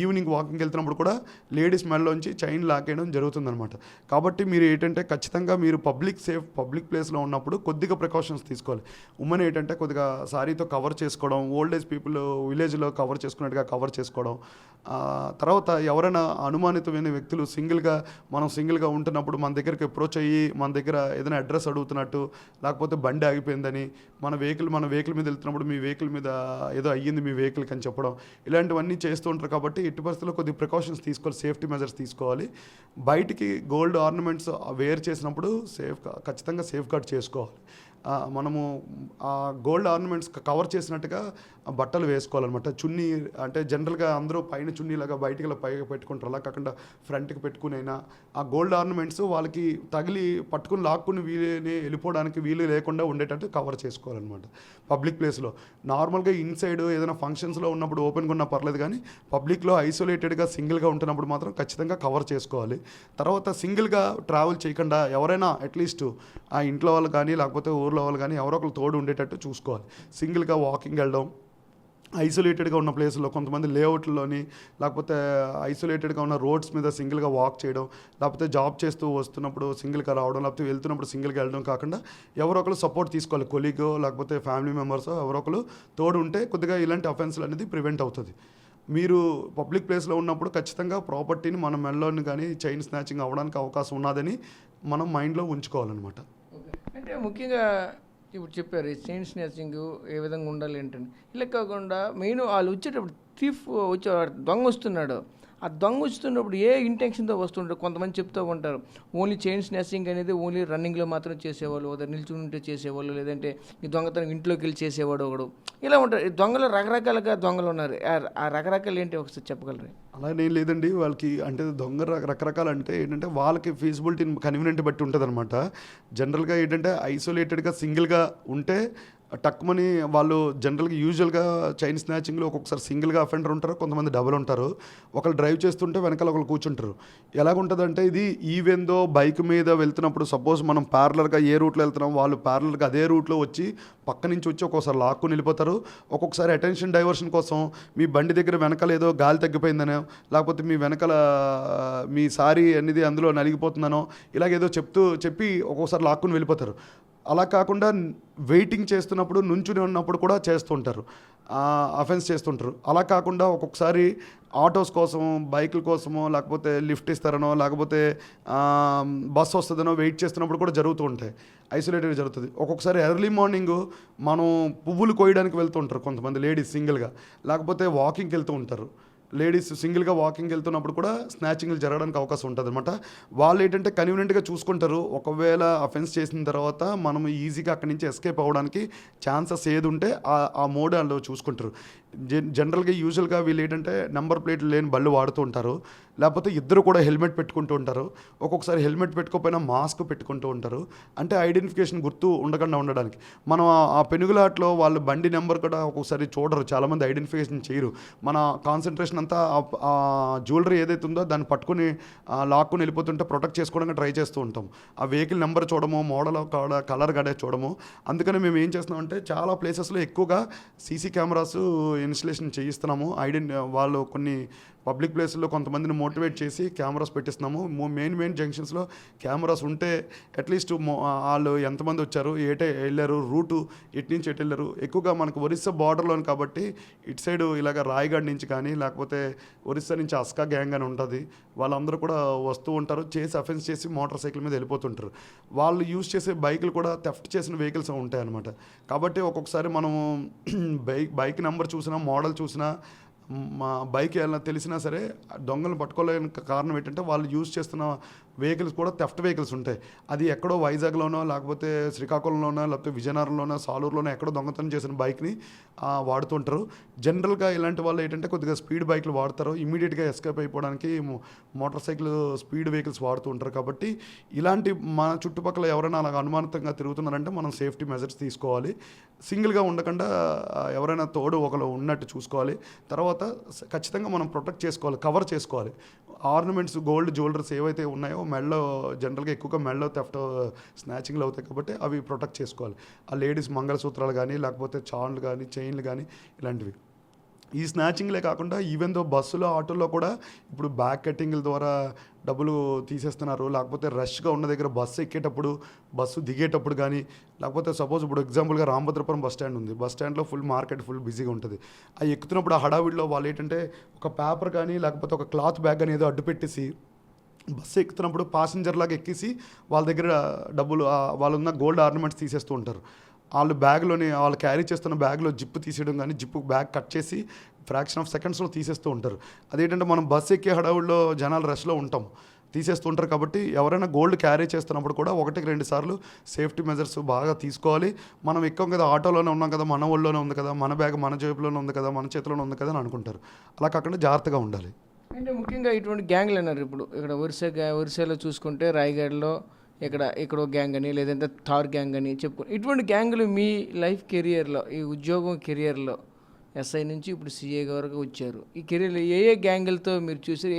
ఈవినింగ్ వాకింగ్కి వెళ్తున్నప్పుడు కూడా లేడీస్ మెడలోంచి చైన్ లాక్ చేయడం జరుగుతుందన్నమాట. కాబట్టి మీరు ఏంటంటే ఖచ్చితంగా మీరు పబ్లిక్ ప్లేస్లో ఉన్నప్పుడు కొద్దిగా ప్రికాషన్స్ తీసుకోవాలి. ఉమెన్ ఏంటంటే కొద్దిగా సారీతో కవర్ చేసుకోవడం, ఓల్డ్ ఏజ్ పీపుల్ విలేజ్లో కవర్ చేసుకున్నట్టుగా కవర్ చేసుకోవడం. తర్వాత ఎవరైనా అనుమానితమైన వ్యక్తులు సింగిల్గా ఉంటున్నప్పుడు మన దగ్గరికి అప్రోచ్ అయ్యి మన దగ్గర ఏదైనా అడ్రస్ అడుగుతున్నట్టు, లేకపోతే బండి ఆగిపోయిందని, మన వెహికల్ మీద వెళ్తున్నప్పుడు మీ వెహికల్ మీద ఏదో అయ్యింది మీ వెహికల్కి అని చెప్పడం, ఇలాంటివన్నీ చేస్తూ ఉంటారు. కాబట్టి ఎట్టి పరిస్థితుల్లో కొద్ది ప్రికాషన్స్ తీసుకోవాలి, సేఫ్టీ మెజర్స్ తీసుకోవాలి. బయటికి గోల్డ్ ఆర్నమెంట్స్ వేర్ చేసినప్పుడు ఖచ్చితంగా సేఫ్ గార్డ్ చేసుకోవాలి. మనము ఆ గోల్డ్ ఆర్నమెంట్స్ కవర్ చేసినట్టుగా బట్టలు వేసుకోవాలన్నమాట. చున్నీ అంటే జనరల్గా అందరూ పైన చున్నీలాగా బయటికి ఇలా పైగా పెట్టుకుంటారు, అలా కాకుండా ఫ్రంట్కి పెట్టుకునైనా ఆ గోల్డ్ ఆర్నమెంట్స్ వాళ్ళకి తగిలి పట్టుకుని లాక్కుని వెళ్ళిపోవడానికి వీలు లేకుండా ఉండేటట్టు కవర్ చేసుకోవాలన్నమాట పబ్లిక్ ప్లేస్లో. నార్మల్గా ఇన్సైడ్ ఏదైనా ఫంక్షన్స్లో ఉన్నప్పుడు ఓపెన్గా ఉన్నా పర్లేదు, కానీ పబ్లిక్లో ఐసోలేటెడ్గా సింగిల్గా ఉంటున్నప్పుడు మాత్రం ఖచ్చితంగా కవర్ చేసుకోవాలి. తర్వాత సింగిల్గా ట్రావెల్ చేయకుండా ఎవరైనా అట్లీస్ట్ ఆ ఇంట్లో వాళ్ళు కానీ లేకపోతే ఊర్లో వాళ్ళు కానీ ఎవరో ఒకరు తోడు ఉండేటట్టు చూసుకోవాలి. సింగిల్గా వాకింగ్ వెళ్ళడం, ఐసోలేటెడ్గా ఉన్న ప్లేస్లో కొంతమంది లేఅవుట్లోని లేకపోతే ఐసోలేటెడ్గా ఉన్న రోడ్స్ మీద సింగిల్గా వాక్ చేయడం, లేకపోతే జాబ్ చేస్తూ వస్తున్నప్పుడు సింగిల్గా రావడం, లేకపోతే వెళ్తున్నప్పుడు సింగిల్గా వెళ్ళడం కాకుండా ఎవరో ఒకరు సపోర్ట్ తీసుకోవాలి. కొలీగో లేకపోతే ఫ్యామిలీ మెంబర్సో ఎవరో ఒకరు తోడు ఉంటే కొద్దిగా ఇలాంటి అఫెన్స్లు అనేది ప్రివెంట్ అవుతుంది. మీరు పబ్లిక్ ప్లేస్లో ఉన్నప్పుడు ఖచ్చితంగా ప్రాపర్టీని మన మెడలోని కానీ చైన్ స్నాచింగ్ అవ్వడానికి అవకాశం ఉన్నదని మనం మైండ్లో ఉంచుకోవాలన్నమాట. అంటే ముఖ్యంగా ఇప్పుడు చెప్పారు ఈ చైన్ స్నాచింగ్ ఏ విధంగా ఉండాలి ఏంటని. ఇలా కాకుండా మెయిన్ వాళ్ళు వచ్చేటప్పుడు థీఫ్ దొంగ వస్తున్నాడు, ఆ దొంగ వస్తున్నప్పుడు ఏ ఇంటెన్షన్తో వస్తుంటారు. కొంతమంది చెప్తూ ఉంటారు ఓన్లీ చైన్ స్నాచింగ్ అనేది ఓన్లీ రన్నింగ్లో మాత్రం చేసేవాళ్ళు, లేదా నిల్చుని ఉంటే చేసేవాళ్ళు, లేదంటే ఈ దొంగతనం ఇంట్లోకి వెళ్ళి చేసేవాడు ఒకడు, ఇలా ఉంటారు. ఈ దొంగలు రకరకాలుగా దొంగలు ఉన్నారు. ఆ రకరకాలు ఏంటి ఒకసారి చెప్పగలరు? అలానే లేదండి, వాళ్ళకి అంటే దొంగ రకరకాలు అంటే ఏంటంటే వాళ్ళకి ఫీజిబిలిటీ కన్వీనియంట్ బట్టి ఉంటుంది అనమాట. జనరల్గా ఏంటంటే ఐసోలేటెడ్గా సింగిల్గా ఉంటే టక్మని వాళ్ళు జనరల్గా యూజువల్గా చైన్ స్నాచింగ్లో ఒక్కొక్కసారి సింగిల్గా అఫెండర్ ఉంటారు, కొంతమంది డబుల్ ఉంటారు. ఒకళ్ళు డ్రైవ్ చేస్తుంటే వెనకాల ఒకళ్ళు కూర్చుంటారు. ఎలాగుంటుందంటే ఇది ఈవెందో బైక్ మీద వెళ్తున్నప్పుడు సపోజ్ మనం ప్యారలర్గా ఏ రూట్లో వెళ్తున్నాం, వాళ్ళు ప్యారలర్గా అదే రూట్లో వచ్చి పక్క నుంచి వచ్చి ఒక్కొక్కసారి లాక్కుని వెళ్ళిపోతారు. ఒక్కొక్కసారి అటెన్షన్ డైవర్షన్ కోసం మీ బండి దగ్గర వెనకాల ఏదో గాలి తగ్గిపోయిందనో, లేకపోతే మీ వెనకాల మీ సారీ అనేది అందులో నలిగిపోతుందనో ఇలాగేదో చెప్పి ఒక్కొక్కసారి లాక్కుని వెళ్ళిపోతారు. అలా కాకుండా వెయిటింగ్ చేస్తున్నప్పుడు నుంచుని ఉన్నప్పుడు కూడా చేస్తుంటారు, అఫెన్స్ చేస్తుంటారు. అలా కాకుండా ఒక్కొక్కసారి ఆటోస్ కోసమో బైకుల కోసమో లేకపోతే లిఫ్ట్ ఇస్తారనో లేకపోతే బస్ వస్తుందనో వెయిట్ చేస్తున్నప్పుడు కూడా జరుగుతూ ఉంటాయి, ఐసోలేటెడ్ జరుగుతుంది. ఒక్కొక్కసారి ఎర్లీ మార్నింగ్ మనం పువ్వులు కోయడానికి వెళ్తుంటారు కొంతమంది లేడీస్ సింగిల్గా, లేకపోతే వాకింగ్కి వెళ్తూ ఉంటారు. లేడీస్ సింగిల్గా వాకింగ్ వెళ్తున్నప్పుడు కూడా స్నాచింగ్లు జరగడానికి అవకాశం ఉంటుంది అనమాట. వాళ్ళు ఏంటంటే కన్వీనియంట్గా చూసుకుంటారు. ఒకవేళ అఫెన్స్ చేసిన తర్వాత మనం ఈజీగా అక్కడి నుంచి ఎస్కేప్ అవ్వడానికి ఛాన్సెస్ ఏది ఉంటే ఆ మోడ్ వాళ్ళు చూసుకుంటారు. జనరల్గా యూజువల్గా వీళ్ళు ఏంటంటే నెంబర్ ప్లేట్లు లేని బళ్ళు వాడుతూ ఉంటారు, లేకపోతే ఇద్దరు కూడా హెల్మెట్ పెట్టుకుంటూ ఉంటారు. ఒక్కొక్కసారి హెల్మెట్ పెట్టుకోకపోయినా మాస్క్ పెట్టుకుంటూ ఉంటారు, అంటే ఐడెంటిఫికేషన్ గుర్తు ఉండకుండా ఉండడానికి. మనం ఆ పెనుగులాట్లో వాళ్ళు బండి నెంబర్ కూడా ఒక్కొక్కసారి చూడరు, చాలామంది ఐడెంటిఫికేషన్ చేయరు. మన కాన్సన్ట్రేషన్ అంతా ఆ జ్యువెలరీ ఏదైతే ఉందో దాన్ని పట్టుకుని లాక్కుని వెళ్ళిపోతుంటే ప్రొటెక్ట్ చేసుకోవడానికి ట్రై చేస్తూ ఉంటాం. ఆ వెహికల్ నెంబర్ చూడము, మోడల్ కలర్ గడే చూడము. అందుకని మేము ఏం చేస్తున్నామంటే చాలా ప్లేసెస్లో ఎక్కువగా సీసీ కెమెరాస్ ఇన్స్టలేషన్ చేయిస్తున్నాము. వాళ్ళు కొన్ని పబ్లిక్ ప్లేసుల్లో కొంతమందిని మోటివేట్ చేసి కెమెరాస్ పెట్టిస్తున్నాము. మెయిన్ జంక్షన్స్లో కెమెరాస్ ఉంటే అట్లీస్ట్ వాళ్ళు ఎంతమంది వచ్చారు, వెళ్ళారు, రూటు ఎటు నుంచి ఎటు వెళ్ళారు. ఎక్కువగా మనకు ఒరిస్సా బార్డర్లోని కాబట్టి ఇటు సైడు ఇలాగ రాయగఢ్ నుంచి కానీ లేకపోతే ఒరిస్సా నుంచి అస్కా గ్యాంగ్ అని ఉంటుంది, వాళ్ళందరూ కూడా వస్తూ ఉంటారు, చేసి అఫెన్స్ చేసి మోటార్ సైకిల్ మీద వెళ్ళిపోతుంటారు. వాళ్ళు యూజ్ చేసే బైకులు కూడా థెఫ్ట్ చేసిన వెహికల్స్ ఉంటాయి అన్నమాట. కాబట్టి ఒక్కొక్కసారి మనము బైక్ నెంబర్ చూసినా మోడల్ చూసినా మా బైక్ ఎలా తెలిసినా సరే దొంగలను పట్టుకోలేని కారణం ఏంటంటే వాళ్ళు యూజ్ చేస్తున్న వెహికల్స్ కూడా థెఫ్ట్ వెహికల్స్ ఉంటాయి. అది ఎక్కడో వైజాగ్లోనో లేకపోతే శ్రీకాకుళంలోనో లేకపోతే విజయనగరంలోనో సాలూరులోనో ఎక్కడో దొంగతనం చేసిన బైక్ని వాడుతుంటారు. జనరల్గా ఇలాంటి వాళ్ళు ఏంటంటే కొద్దిగా స్పీడ్ బైక్లు వాడతారు, ఇమీడియట్గా ఎస్కేప్ అయిపోవడానికి మోటార్ సైకిల్ స్పీడ్ వెహికల్స్ వాడుతూ ఉంటారు. కాబట్టి ఇలాంటి మన చుట్టుపక్కల ఎవరైనా అలాగ అనుమానితంగా తిరుగుతున్నారంటే మనం సేఫ్టీ మెజర్స్ తీసుకోవాలి. సింగిల్గా ఉండకుండా ఎవరైనా తోడు ఒకరు ఉన్నట్టు చూసుకోవాలి. తర్వాత ఖచ్చితంగా మనం ప్రొటెక్ట్ చేసుకోవాలి, కవర్ చేసుకోవాలి. ఆర్నమెంట్స్ గోల్డ్ జ్యువెలరీస్ ఏవైతే ఉన్నాయో మెడలో జనరల్గా ఎక్కువగా మెడలో థెఫ్ట్ స్నాచింగ్లు అవుతాయి కాబట్టి అవి ప్రొటెక్ట్ చేసుకోవాలి. ఆ లేడీస్ మంగళసూత్రాలు కానీ లేకపోతే చాన్లు కానీ చైన్లు కానీ ఇలాంటివి. ఈ స్నాచింగ్లే కాకుండా ఈవెన్ దో బస్సులో ఆటోల్లో కూడా ఇప్పుడు బ్యాక్ కట్టింగ్ల ద్వారా డబ్బులు తీసేస్తున్నారు. లేకపోతే రష్గా ఉన్న దగ్గర బస్సు ఎక్కేటప్పుడు బస్సు దిగేటప్పుడు కానీ లేకపోతే సపోజ్ ఇప్పుడు ఎగ్జాంపుల్గా రామభద్రపురం బస్ స్టాండ్ ఉంది, బస్ స్టాండ్లో ఫుల్ మార్కెట్ ఫుల్ బిజీగా ఉంటుంది. అది ఎక్కుతున్నప్పుడు ఆ హడావిడిలో వాళ్ళు ఏంటంటే ఒక పేపర్ కానీ లేకపోతే ఒక క్లాత్ బ్యాగ్ కానీ ఏదో అడ్డు పెట్టేసి బస్సు ఎక్కుతున్నప్పుడు ప్యాసింజర్ లాగా ఎక్కేసి వాళ్ళ దగ్గర డబ్బులు వాళ్ళున్న గోల్డ్ ఆర్నమెంట్స్ తీసేస్తూ ఉంటారు. వాళ్ళు క్యారీ చేస్తున్న బ్యాగ్లో జిప్పు తీసేయడం కానీ జిప్పు బ్యాగ్ కట్ చేసి ఫ్రాక్షన్ ఆఫ్ సెకండ్స్లో తీసేస్తూ ఉంటారు. అదేంటంటే మనం బస్సు ఎక్కే హడావుల్లో జనాలు రష్లో ఉంటాం, తీసేస్తుంటారు. కాబట్టి ఎవరైనా గోల్డ్ క్యారీ చేస్తున్నప్పుడు కూడా 1-2 సార్లు సేఫ్టీ మెజర్స్ బాగా తీసుకోవాలి. మనం ఎక్కం కదా, ఆటోలోనే ఉన్నాం కదా, మన ఒళ్ళోనే ఉంది కదా, మన బ్యాగ్ మన జేబులోనే ఉంది కదా, మన చేతిలోనే ఉంది కదా అని అనుకుంటారు. అలా కాకుండా జాగ్రత్తగా ఉండాలి. అంటే ముఖ్యంగా ఇటువంటి గ్యాంగ్లు అన్నారు. ఇప్పుడు ఇక్కడ ఒరిస్సాలో చూసుకుంటే రాయగఢ్లో ఇక్కడో గ్యాంగ్ అని, లేదంటే థార్ గ్యాంగ్ అని చెప్పుకో. ఇటువంటి గ్యాంగులు మీ లైఫ్ కెరియర్లో, ఈ ఉద్యోగం కెరియర్లో ఎస్ఐ నుంచి ఇప్పుడు సిఏ వరకు వచ్చారు. ఈ కెరీర్లో ఏ గ్యాంగులతో మీరు చూసారు?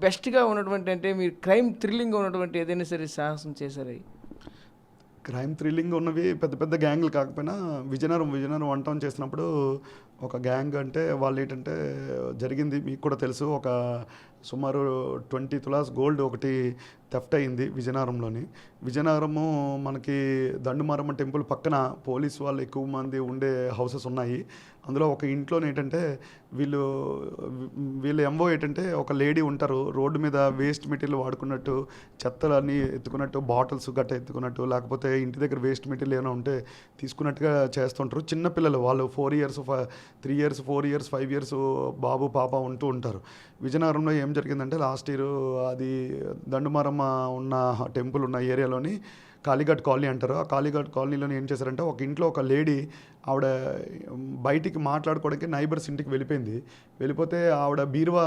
బెస్ట్గా ఉన్నటువంటి, అంటే మీరు క్రైమ్ థ్రిల్లింగ్గా ఉన్నటువంటి ఏదైనా సరే సాహసం చేశారు? క్రైమ్ థ్రిల్లింగ్ ఉన్నవి పెద్ద పెద్ద గ్యాంగ్లు కాకపోయినా విజయనగరం వన్ టౌన్ చేసినప్పుడు ఒక గ్యాంగ్ అంటే వాళ్ళు ఏంటంటే జరిగింది మీకు కూడా తెలుసు. ఒక సుమారు 20 తులాస్ గోల్డ్ ఒకటి థెఫ్ట్ అయింది విజయనగరము మనకి దండుమారమ్మ టెంపుల్ పక్కన పోలీస్ వాళ్ళు ఎక్కువ మంది ఉండే హౌసెస్ ఉన్నాయి. అందులో ఒక ఇంట్లో ఏంటంటే వీళ్ళ ఎంఓ ఏంటంటే ఒక లేడీ ఉంటారు, రోడ్డు మీద వేస్ట్ మెటీరియల్ వాడుకున్నట్టు, చెత్తలన్నీ ఎత్తుకున్నట్టు, బాటిల్స్ గట్ట ఎత్తుకున్నట్టు, లేకపోతే ఇంటి దగ్గర వేస్ట్ మెటీరియల్ ఏమైనా ఉంటే తీసుకున్నట్టుగా చేస్తుంటారు. చిన్నపిల్లలు వాళ్ళు 4 ఇయర్స్ 3 ఇయర్స్ 4 ఇయర్స్ 5 ఇయర్స్ బాబు పాప ఉంటూ ఉంటారు. విజయనగరంలో ఏం జరిగిందంటే లాస్ట్ ఇయర్ అది దండుమారమ్మ ఉన్న టెంపుల్ ఉన్న ఏరియాలోని కాళీఘాట్ కాలనీ అంటారు. ఆ కాళీఘాట్ కాలనీలోని ఏం చేశారంటే ఒక ఇంట్లో ఒక లేడీ ఆవిడ బయటికి మాట్లాడుకోవడానికి నైబర్స్ ఇంటికి వెళ్ళిపోతే ఆవిడ బీరువా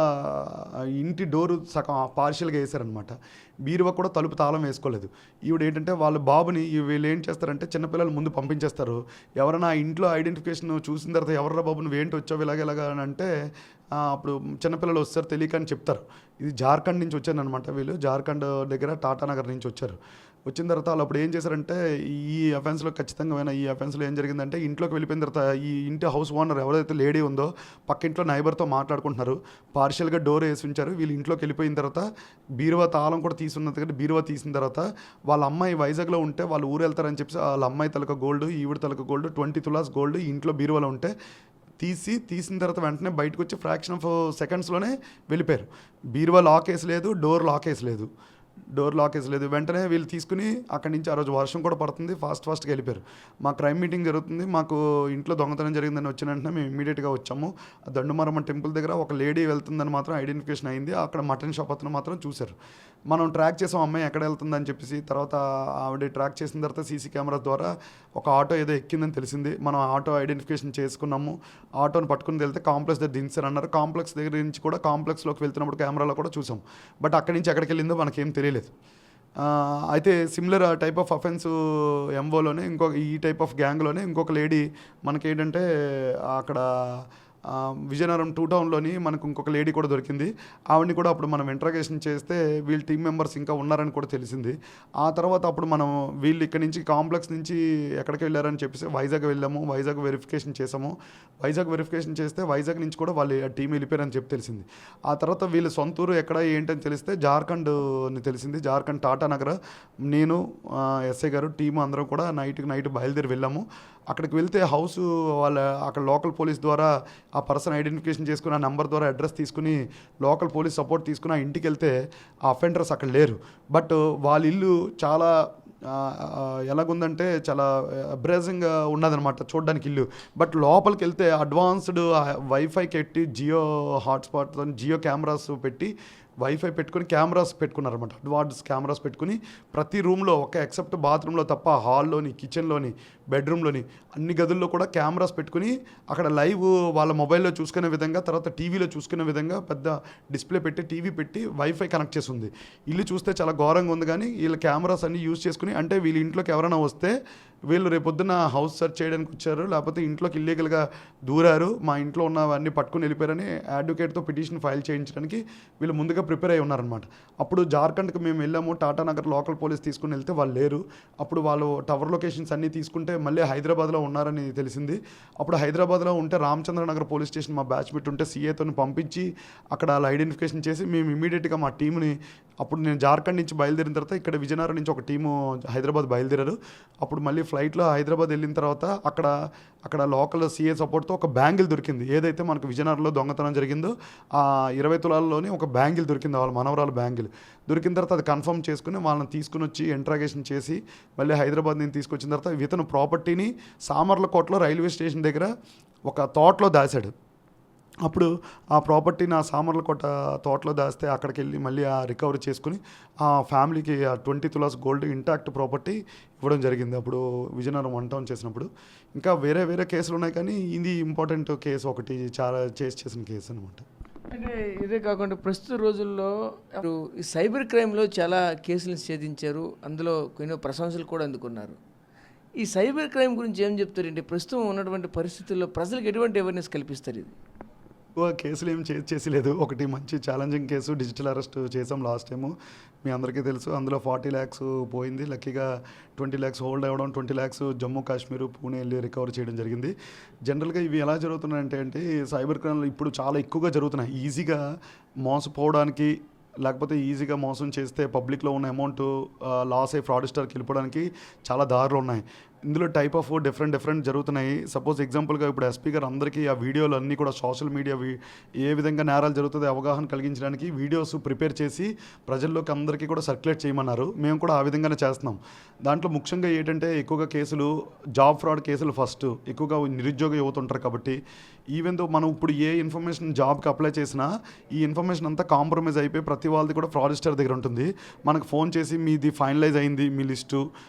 ఇంటి డోరు సగం పార్షియల్గా వేశారనమాట. బీరువా కూడా తలుపు తాళం వేసుకోలేదు. ఈవిడ ఏంటంటే వాళ్ళ బాబుని వీళ్ళు ఏం చేస్తారంటే చిన్నపిల్లలు ముందు పంపించేస్తారు. ఎవరైనా ఇంట్లో ఐడెంటిఫికేషన్ చూసిన తర్వాత ఎవర్రా బాబు నువ్వు ఏంటి వచ్చావు ఇలాగ అని అంటే అప్పుడు చిన్నపిల్లలు వస్తారు తెలియక అని చెప్తారు. ఇది జార్ఖండ్ నుంచి వచ్చారనమాట. వీళ్ళు జార్ఖండ్ దగ్గర టాటానగర్ నుంచి వచ్చారు. వచ్చిన తర్వాత వాళ్ళు అప్పుడు ఏం చేశారంటే ఈ అఫెన్స్లో ఖచ్చితంగా ఈ అఫెన్స్లో ఏం జరిగిందంటే ఇంట్లోకి వెళ్ళిపోయిన తర్వాత ఈ ఇంటి హౌస్ ఓనర్ ఎవరైతే లేడీ ఉందో పక్కింట్లో నైబర్తో మాట్లాడుకుంటున్నారు. పార్షియల్గా డోర్ వేసి ఉంచారు. వీళ్ళు ఇంట్లోకి వెళ్ళిపోయిన తర్వాత బీరువా తాళం కూడా తీసున్నది కదా, బీరువా తీసిన తర్వాత వాళ్ళ అమ్మాయి వైజాగ్లో ఉంటే వాళ్ళు ఊరు వెళ్తారని చెప్పి వాళ్ళ అమ్మాయి తలక గోల్డ్, ఈవిడ తలక గోల్డ్ 20 తులాస్ గోల్డ్ ఇంట్లో బీరువాలో ఉంటే తీసిన తర్వాత వెంటనే బయటకు వచ్చి ఫ్రాక్షన్ ఆఫ్ సెకండ్స్లోనే వెళ్ళిపోయారు. బీరువా లాక్ వేసి లేదు, డోర్ లాక్ వేసి లేదు. వెంటనే వీళ్ళు తీసుకుని అక్కడి నుంచి ఆ రోజు వర్షం కూడా పడుతుంది, ఫాస్ట్గా వెళ్ళిపోయారు. మా క్రైమ్ మీటింగ్ జరుగుతుంది, మాకు ఇంట్లో దొంగతనం జరిగిందని వచ్చిన వెంటనే మేము ఇమీడియట్గా వచ్చాము. ఆ దండుమారమ్మ టెంపుల్ దగ్గర ఒక లేడీ వెళ్తుందని మాత్రం ఐడెంటిఫికేషన్ అయింది. అక్కడ మటన్ షాప్ అతను మాత్రం చూశారు. మనం ట్రాక్ చేసాం అమ్మాయి ఎక్కడ వెళ్తుందని చెప్పేసి. తర్వాత ఆవిడ ట్రాక్ చేసిన తర్వాత సీసీ కెమెరా ద్వారా ఒక ఆటో ఏదో ఎక్కిందని తెలిసింది. మనం ఆటో ఐడెంటిఫికేషన్ చేసుకున్నాము. ఆటోని పట్టుకుని వెళ్తే కాంప్లెక్స్ దగ్గర దించారన్నారు. కాంప్లెక్స్ దగ్గర నుంచి కూడా కాంప్లెక్స్లోకి వెళ్తున్నప్పుడు కెమెరాలో కూడా చూసాం. బట్ అక్కడి నుంచి ఎక్కడికి వెళ్ళిందో మనకేం తెలియలేదు. అయితే సిమిలర్ టైప్ ఆఫ్ అఫెన్స్ ఎంఓలోనే ఈ టైప్ ఆఫ్ గ్యాంగ్లోనే ఇంకొక లేడీ మనకేంటంటే అక్కడ విజయనగరం 2 టౌన్లోని మనకు ఇంకొక లేడీ కూడా దొరికింది. ఆవిడని కూడా అప్పుడు మనం ఇంట్రాగేషన్ చేస్తే వీళ్ళ టీం మెంబర్స్ ఇంకా ఉన్నారని కూడా తెలిసింది. ఆ తర్వాత అప్పుడు మనం వీళ్ళు ఇక్కడ నుంచి కాంప్లెక్స్ నుంచి ఎక్కడికి వెళ్ళారని చెప్పేసి వైజాగ్ వెళ్ళాము. వైజాగ్ వెరిఫికేషన్ చేస్తే వైజాగ్ నుంచి కూడా వాళ్ళు ఆ టీం వెళ్ళిపోయారని చెప్పి తెలిసింది. ఆ తర్వాత వీళ్ళు సొంతూరు ఎక్కడ ఏంటని తెలిస్తే జార్ఖండ్ అని తెలిసింది. జార్ఖండ్ టాటానగర్ నేను ఎస్ఐ గారు టీము అందరం కూడా నైట్ బయలుదేరి వెళ్ళాము. అక్కడికి వెళ్తే హౌస్ వాళ్ళ అక్కడ లోకల్ పోలీస్ ద్వారా ఆ పర్సన్ ఐడెంటిఫికేషన్ చేసుకుని ఆ నెంబర్ ద్వారా అడ్రస్ తీసుకుని లోకల్ పోలీస్ సపోర్ట్ తీసుకుని ఆ ఇంటికి వెళ్తే ఆ అఫెండర్స్ అక్కడ లేరు. బట్ వాళ్ళ ఇల్లు చాలా ఎలాగుందంటే చాలా అబ్రేజింగ్గా ఉన్నదనమాట చూడడానికి ఇల్లు. బట్ లోపలికి వెళ్తే అడ్వాన్స్డ్ వైఫైకి పెట్టి జియో హాట్స్పాట్తో జియో కెమెరాస్ పెట్టి వైఫై పెట్టుకుని కెమెరాస్ పెట్టుకున్నారన్నమాట. అడ్వాన్స్ కెమెరాస్ పెట్టుకుని ప్రతి రూమ్లో ఒక ఎక్సెప్ట్ బాత్రూంలో తప్ప హాల్లోని, కిచెన్లోని, బెడ్రూమ్లోని అన్ని గదుల్లో కూడా కెమెరాస్ పెట్టుకుని అక్కడ లైవ్ వాళ్ళ మొబైల్లో చూసుకునే విధంగా, తర్వాత టీవీలో చూసుకునే విధంగా పెద్ద డిస్ప్లే పెట్టి టీవీ పెట్టి వైఫై కనెక్ట్ చేసి ఉంది. ఇల్లు చూస్తే చాలా ఘోరంగా ఉంది. కానీ వీళ్ళ కెమెరాస్ అన్ని యూజ్ చేసుకుని, అంటే వీళ్ళ ఇంట్లోకి ఎవరైనా వస్తే వీళ్ళు రేపొద్దున హౌస్ సెర్చ్ చేయడానికి వచ్చారు, లేకపోతే ఇంట్లోకి ఇల్లీగల్గా దూరారు, మా ఇంట్లో ఉన్నవన్నీ పట్టుకుని వెళ్ళిపోయారని అడ్వకేట్తో పిటిషన్ ఫైల్ చేయించడానికి వీళ్ళు ముందుగా ప్రిపేర్ అయి ఉన్నారనమాట. అప్పుడు జార్ఖండ్కి మేము వెళ్ళాము. టాటానగర్ లోకల్ పోలీస్ తీసుకుని వెళ్తే వాళ్ళు లేరు. అప్పుడు వాళ్ళు టవర్ లొకేషన్స్ అన్నీ తీసుకుంటే మళ్ళీ హైదరాబాద్లో ఉన్నారని తెలిసింది. అప్పుడు హైదరాబాద్లో ఉంటే రామచంద్రనగర్ పోలీస్ స్టేషన్ మా బ్యాచ్మేట్ ఉంటే సీఏతో పంపించి అక్కడ వాళ్ళు ఐడెంటిఫికేషన్ చేసి మేము ఇమీడియట్గా మా టీంని, అప్పుడు నేను జార్ఖండ్ నుంచి బయలుదేరిన తర్వాత ఇక్కడ విజయనగరం నుంచి ఒక టీము హైదరాబాద్ బయలుదేరారు. అప్పుడు మళ్ళీ ఫ్లైట్లో హైదరాబాద్ వెళ్ళిన తర్వాత అక్కడ లోకల్ సీఏ సపోర్ట్తో ఒక బ్యాంగిల్ దొరికింది. ఏదైతే మనకు విజయనగరంలో దొంగతనం జరిగిందో ఆ 20 తులాల్లోని ఒక బ్యాంగిల్ దొరికింది, వాళ్ళ మనవరాలు బ్యాంగిల్ దొరికిన తర్వాత అది కన్ఫర్మ్ చేసుకుని వాళ్ళని తీసుకుని వచ్చి ఇంట్రాగేషన్ చేసి మళ్ళీ హైదరాబాద్ నుంచి తీసుకొచ్చిన తర్వాత ఇతను ప్రాపర్టీని సామర్లకోటలో రైల్వే స్టేషన్ దగ్గర ఒక తోటలో దాచాడు. అప్పుడు ఆ ప్రాపర్టీ నా సామర్లకోట తోటలో దాస్తే అక్కడికి వెళ్ళి మళ్ళీ ఆ రికవరీ చేసుకుని ఆ ఫ్యామిలీకి ఆ 20 తులాస్ గోల్డ్ ఇంటాక్ట్ ప్రాపర్టీ ఇవ్వడం జరిగింది అప్పుడు విజయనగరం 1 టౌన్ చేసినప్పుడు. ఇంకా వేరే వేరే కేసులు ఉన్నాయి, కానీ ఇది ఇంపార్టెంట్ కేసు ఒకటి చాలా చేసిన కేసు అనమాట. అంటే ఇదే కాకుండా ప్రస్తుత రోజుల్లో ఇప్పుడు ఈ సైబర్ క్రైమ్లో చాలా కేసులను ఛేదించారు, అందులో ఎన్నో ప్రశంసలు కూడా అందుకున్నారు. ఈ సైబర్ క్రైమ్ గురించి ఏం చెప్తారండి? ప్రస్తుతం ఉన్నటువంటి పరిస్థితుల్లో ప్రజలకు ఎటువంటి అవేర్నెస్ కల్పిస్తారు ఇది? కేసులు ఏం చేసి లేదు. ఒకటి మంచి ఛాలెంజింగ్ కేసు డిజిటల్ అరెస్ట్ చేసాం లాస్ట్ టైము, మీ అందరికీ తెలుసు. అందులో 40 lakhs పోయింది. లక్కీగా 20 lakhs హోల్డ్ అవ్వడం, 20 lakhs జమ్మూ కాశ్మీర్ పూణే వెళ్ళి రికవర్ చేయడం జరిగింది. జనరల్గా ఇవి ఎలా జరుగుతున్నాయంటే సైబర్ క్రైమ్లు ఇప్పుడు చాలా ఎక్కువగా జరుగుతున్నాయి. ఈజీగా మోసపోవడానికి, లేకపోతే ఈజీగా మోసం చేస్తే పబ్లిక్లో ఉన్న అమౌంట్ లాస్ అయ్యి ఫ్రాడ్స్టర్కి వెళ్ళిపోవడానికి చాలా దారులు ఉన్నాయి. ఇందులో టైప్ ఆఫ్ డిఫరెంట్ జరుగుతున్నాయి. సపోజ్ ఎగ్జాంపుల్గా ఇప్పుడు ఎస్పీ గారు అందరికీ ఆ వీడియోలు అన్నీ కూడా సోషల్ మీడియా ఏ విధంగా నేరాలు జరుగుతుంది అవగాహన కలిగించడానికి వీడియోస్ ప్రిపేర్ చేసి ప్రజల్లోకి అందరికీ కూడా సర్క్యులేట్ చేయమన్నారు. మేము కూడా ఆ విధంగానే చేస్తున్నాం. దాంట్లో ముఖ్యంగా ఏంటంటే ఎక్కువగా కేసులు జాబ్ ఫ్రాడ్ కేసులు ఫస్ట్ ఎక్కువగా నిరుద్యోగ యువత ఉంటారు కాబట్టి, ఈవెన్ దో మనం ఇప్పుడు ఏ ఇన్ఫర్మేషన్ జాబ్కి అప్లై చేసినా ఈ ఇన్ఫర్మేషన్ అంతా కాంప్రమైజ్ అయిపోయి ప్రతి వాళ్ళది కూడా ఫ్రాడ్స్టర్ దగ్గర ఉంటుంది. మనకు ఫోన్ చేసి మీది ఫైనలైజ్ అయింది మీ లిస్టు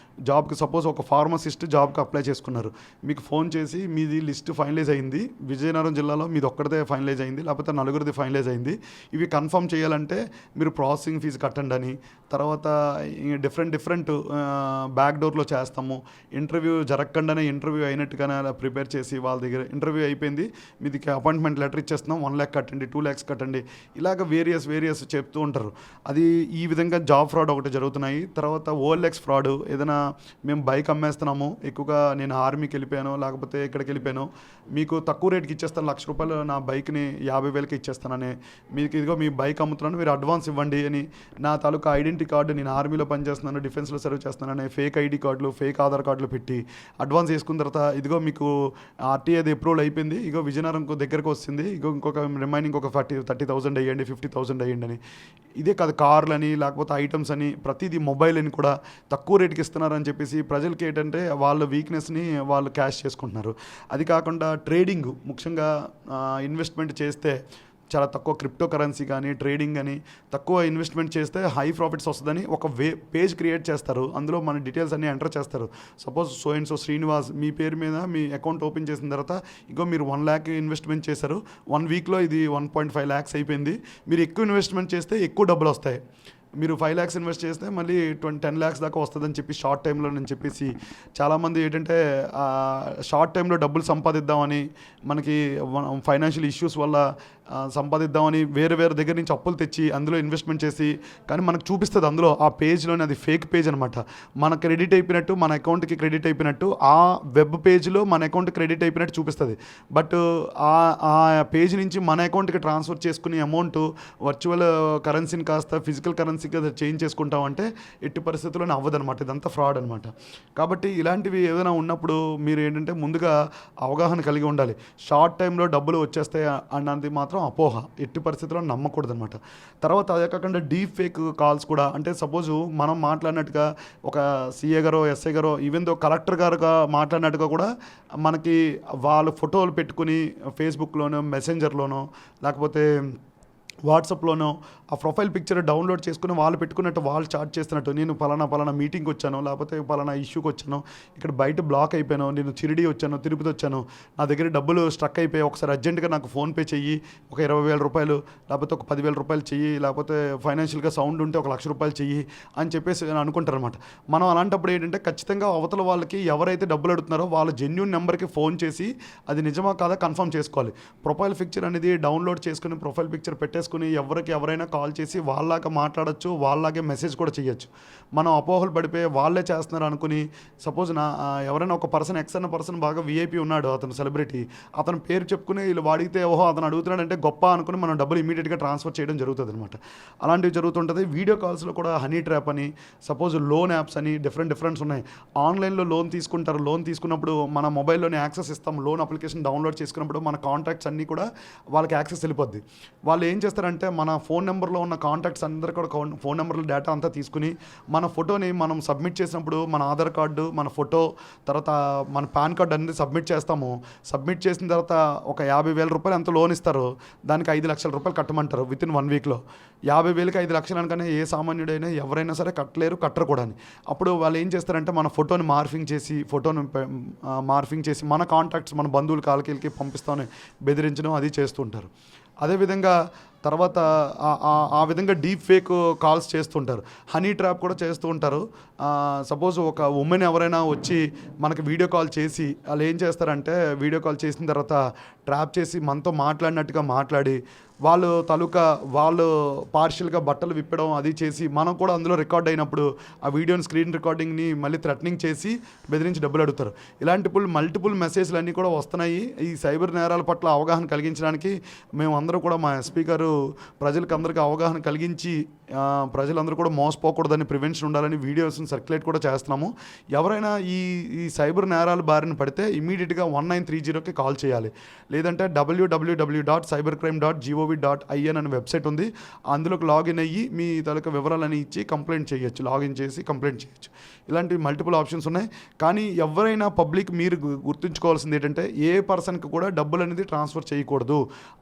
జాబ్కి, సపోజ్ ఒక ఫార్మసిస్ట్ జాబ్కి అప్లై చేసుకున్నారు, మీకు ఫోన్ చేసి మీది లిస్ట్ ఫైనలైజ్ అయింది, విజయనగరం జిల్లాలో మీది ఒక్కడిదే ఫైనలైజ్ అయింది, లేకపోతే నలుగురిది ఫైనలైజ్ అయింది, ఇవి కన్ఫర్మ్ చేయాలంటే మీరు ప్రాసెసింగ్ ఫీజు కట్టండి అని, తర్వాత డిఫరెంట్ బ్యాక్ డోర్లో చేస్తాము, ఇంటర్వ్యూ జరగకుండానే ఇంటర్వ్యూ అయినట్టుగానే అలా ప్రిపేర్ చేసి వాళ్ళ దగ్గర ఇంటర్వ్యూ అయిపోయింది మీది అపాయింట్మెంట్ లెటర్ ఇచ్చేస్తున్నాం 1 lakh కట్టండి 2 lakhs కట్టండి, ఇలాగ వేరియస్ చెప్తూ ఉంటారు. అది ఈ విధంగా జాబ్ ఫ్రాడ్ ఒకటి జరుగుతున్నాయి. తర్వాత OLX ఫ్రాడ్, ఏదైనా మేము బైక్ అమ్మేస్తున్నాము, ఎక్కువగా నేను ఆర్మీకి వెళ్ళిపోయాను లేకపోతే ఇక్కడికి వెళ్ళిపోయాను, మీకు తక్కువ రేట్కి ఇచ్చేస్తాను, ₹1,00,000 నా బైక్ని 50,000కి ఇచ్చేస్తానని, మీకు ఇదిగో మీ బైక్ అమ్ముతున్నాను మీరు అడ్వాన్స్ ఇవ్వండి అని, నా తాలూకా ఐడెంటిటీ కార్డు నేను ఆర్మీలో పనిచేస్తున్నాను డిఫెన్స్లో సర్వ్ చేస్తున్నానని ఫేక్ ఐడి కార్డులు ఫేక్ ఆధార్ కార్డులు పెట్టి అడ్వాన్స్ వేసుకున్న తర్వాత ఇదిగో మీకు RTAది అప్రూవల్ అయిపోయింది, ఇగో విజయనగరం దగ్గరకు వస్తుంది, ఇగో ఇంకొక రిమైనింగ్ ఒక 30,000 వేయండి 50,000 వేయండి అని. ఇదే కాదు కార్లని లేకపోతే ఐటమ్స్ అని ప్రతిదీ మొబైల్ అని కూడా తక్కువ రేటుకి ఇస్తున్నారని చెప్పేసి ప్రజలకి ఏంటంటే వాళ్ళ వీక్నెస్ని వాళ్ళు క్యాష్ చేసుకుంటున్నారు. అది కాకుండా ట్రేడింగ్ ముఖ్యంగా ఇన్వెస్ట్మెంట్ చేస్తే చాలా తక్కువ క్రిప్టో కరెన్సీ కానీ ట్రేడింగ్ అని తక్కువ ఇన్వెస్ట్మెంట్ చేస్తే హై ప్రాఫిట్స్ వస్తుందని ఒక పేజ్ క్రియేట్ చేస్తారు. అందులో మన డీటెయిల్స్ అన్నీ ఎంటర్ చేస్తారు. సపోజ్ సో శ్రీనివాస్ మీ పేరు మీద మీ అకౌంట్ ఓపెన్ చేసిన తర్వాత ఇగో మీరు 1 lakh ఇన్వెస్ట్మెంట్ చేశారు, 1 weekలో ఇది 1.5 lakhs అయిపోయింది, మీరు ఎక్కువ ఇన్వెస్ట్మెంట్ చేస్తే ఎక్కువ డబ్బులు వస్తాయి, మీరు 5 lakhs ఇన్వెస్ట్ చేస్తే మళ్ళీ 10 lakhs దాకా వస్తుందని చెప్పి షార్ట్ టైంలో అని చెప్పేసి చాలామంది ఏంటంటే షార్ట్ టైంలో డబ్బులు సంపాదిద్దామని మనకి ఫైనాన్షియల్ ఇష్యూస్ వల్ల సంపాదిద్దామని వేరే దగ్గర నుంచి అప్పులు తెచ్చి అందులో ఇన్వెస్ట్మెంట్ చేసి, కానీ మనకు చూపిస్తుంది అందులో ఆ పేజ్లోనే అది ఫేక్ పేజ్ అనమాట, మన క్రెడిట్ అయిపోయినట్టు మన అకౌంట్కి క్రెడిట్ అయిపోయినట్టు ఆ వెబ్ పేజ్లో మన అకౌంట్ క్రెడిట్ అయిపోయినట్టు చూపిస్తుంది. బట్ ఆ పేజ్ నుంచి మన అకౌంట్కి ట్రాన్స్ఫర్ చేసుకునే అమౌంట్ వర్చువల్ కరెన్సీని కాస్త ఫిజికల్ కరెన్సీగా చేంజ్ చేసుకుంటామంటే ఎట్టి పరిస్థితుల్లోనే అవ్వదనమాట, ఇదంతా ఫ్రాడ్ అనమాట. కాబట్టి ఇలాంటివి ఏదైనా ఉన్నప్పుడు మీరు ఏంటంటే ముందుగా అవగాహన కలిగి ఉండాలి. షార్ట్ టైంలో డబ్బులు వచ్చేస్తాయి అన్నది మాత్రం అపోహ, ఎట్టి పరిస్థితుల్లో నమ్మకూడదు అనమాట. తర్వాత అదే కాకుండా డీప్ ఫేక్ కాల్స్ కూడా, అంటే సపోజ్ మనం మాట్లాడినట్టుగా ఒక CA గారో SI గారో ఈవెన్ దో కలెక్టర్ గారుగా మాట్లాడినట్టుగా కూడా మనకి వాళ్ళు ఫోటోలు పెట్టుకుని ఫేస్బుక్లోనో మెసెంజర్లోనో లేకపోతే వాట్సాప్లోనో ఆ ప్రొఫైల్ పిక్చర్ డౌన్లోడ్ చేసుకుని వాళ్ళు పెట్టుకున్నట్టు వాళ్ళు చాట్ చేస్తున్నట్టు, నేను పలానా మీటింగ్కి వచ్చాను లేకపోతే పలానా ఇష్యూకి వచ్చాను, ఇక్కడ బయట బ్లాక్ అయిపోయాను, నేను షిరిడి వచ్చాను తిరుపతి వచ్చాను, నా దగ్గర డబ్బులు స్ట్రక్ అయిపోయి ఒకసారి అర్జెంటుగా నాకు ఫోన్పే చెయ్యి, ఒక 20,000 రూపాయలు లేకపోతే ఒక 10,000 చెయ్యి, లేకపోతే ఫైనాన్షియల్గా సౌండ్ ఉంటే ఒక ₹1,00,000 చెయ్యి అని చెప్పేసి అనుకుంటారు అనమాట. మనం అలాంటప్పుడు ఏంటంటే ఖచ్చితంగా అవతల వాళ్ళకి ఎవరైతే డబ్బులు అడుగుతున్నారో వాళ్ళ జెన్యూన్ నెంబర్కి ఫోన్ చేసి అది నిజమా కాదా కన్ఫర్మ్ చేసుకోవాలి. ప్రొఫైల్ పిక్చర్ అనేది డౌన్లోడ్ చేసుకుని ప్రొఫైల్ పిక్చర్ పెట్టేసుకుని ఎవరైనా కాల్ చేసి వాళ్ళలాగా మాట్లాడచ్చు, వాళ్ళలాగే మెసేజ్ కూడా చేయొచ్చు. మనం అపోహలు పడిపోయి వాళ్ళే చేస్తున్నారు అనుకుని సపోజ్ ఎవరైనా ఒక X అన్న పర్సన్ బాగా VIP ఉన్నాడు, అతను సెలబ్రిటీ, అతను పేరు చెప్పుకుని వీళ్ళు వాడితే ఓహో అతను అడుగుతున్నాడంటే గొప్ప అనుకుని మనం డబ్బులు ఇమీడియట్గా ట్రాన్స్ఫర్ చేయడం జరుగుతుంది అనమాట. అలాంటివి జరుగుతుంటుంది. వీడియో కాల్స్లో కూడా హనీ ట్రాప్ అని సపోజ్ లోన్ యాప్స్ అని డిఫరెంట్స్ ఉన్నాయి. ఆన్లైన్లో లోన్ తీసుకుంటారు, లోన్ తీసుకున్నప్పుడు మన మొబైల్లోనే యాక్సెస్ ఇస్తాం, లోన్ అప్లికేషన్ డౌన్లోడ్ చేసుకున్నప్పుడు మన కాంటాక్ట్స్ అన్నీ కూడా వాళ్ళకి యాక్సెస్ వెళ్ళిపోద్ది. వాళ్ళు ఏం చేస్తారు చేస్తారంటే మన ఫోన్ నెంబర్లో ఉన్న కాంటాక్ట్స్ అందరూ కూడా ఫోన్ నెంబర్లో డేటా అంతా తీసుకుని మన ఫోటోని మనం సబ్మిట్ చేసినప్పుడు మన ఆధార్ కార్డు, మన ఫోటో, తర్వాత మన పాన్ కార్డు అనేది సబ్మిట్ చేస్తాము. సబ్మిట్ చేసిన తర్వాత ఒక 50,000 రూపాయలు ఎంత లోన్ ఇస్తారో దానికి 5 లక్షల రూపాయలు కట్టమంటారు వితిన్ 1 వీక్లో. 50,000కి 5 లక్షలు అనగానే ఏ సామాన్యుడైనా ఎవరైనా సరే కట్టలేరు, కట్టరు కూడా అని. అప్పుడు వాళ్ళు ఏం చేస్తారంటే మన ఫోటోని మార్ఫింగ్ చేసి మన కాంటాక్ట్స్ మన బంధువులు కాలకీలకి పంపిస్తామని బెదిరించడం అది చేస్తుంటారు. అదేవిధంగా తర్వాత ఆ విధంగా డీప్ ఫేక్ కాల్స్ చేస్తుంటారు. హనీ ట్రాప్ కూడా చేస్తూ ఉంటారు. సపోజ్ ఒక ఉమెన్ ఎవరైనా వచ్చి మనకి వీడియో కాల్ చేసి వాళ్ళు ఏం చేస్తారంటే వీడియో కాల్ చేసిన తర్వాత ట్రాప్ చేసి మనతో మాట్లాడినట్టుగా మాట్లాడి వాళ్ళు పార్షియల్గా బట్టలు విప్పడం అది చేసి మనం కూడా అందులో రికార్డ్ అయినప్పుడు ఆ వీడియోని స్క్రీన్ రికార్డింగ్ని మళ్ళీ థ్రెటనింగ్ చేసి బెదిరించి డబ్బులు అడుగుతారు. ఇలాంటి మల్టిపుల్ మెసేజ్లు అన్నీ కూడా వస్తున్నాయి. ఈ సైబర్ నేరాల పట్ల అవగాహన కలిగించడానికి మేము అందరూ కూడా మా ఎస్పీ గారు ప్రజలకు అందరికీ అవగాహన కలిగించి ప్రజలందరూ కూడా మోసపోకూడదని, ప్రివెన్షన్ ఉండాలని వీడియోస్ని సర్క్యులేట్ కూడా చేస్తున్నాము. ఎవరైనా ఈ సైబర్ నేరాల బారిన పడితే ఇమీడియట్గా 1930కి కాల్ చేయాలి. లేదంటే www.cybercrime.gov.in అనే వెబ్సైట్ ఉంది. అందులోకి లాగిన్ అయ్యి మీ తాలూకా వివరాలని ఇచ్చి కంప్లైంట్ చేయొచ్చు, లాగిన్ చేసి కంప్లైంట్ చేయొచ్చు. ఇలాంటి మల్టిపుల్ ఆప్షన్స్ ఉన్నాయి. కానీ ఎవరైనా పబ్లిక్ మీరు గుర్తుంచుకోవాల్సింది ఏంటంటే ఏ పర్సన్కి కూడా డబ్బులు అనేది ట్రాన్స్ఫర్ చేయకూడదు.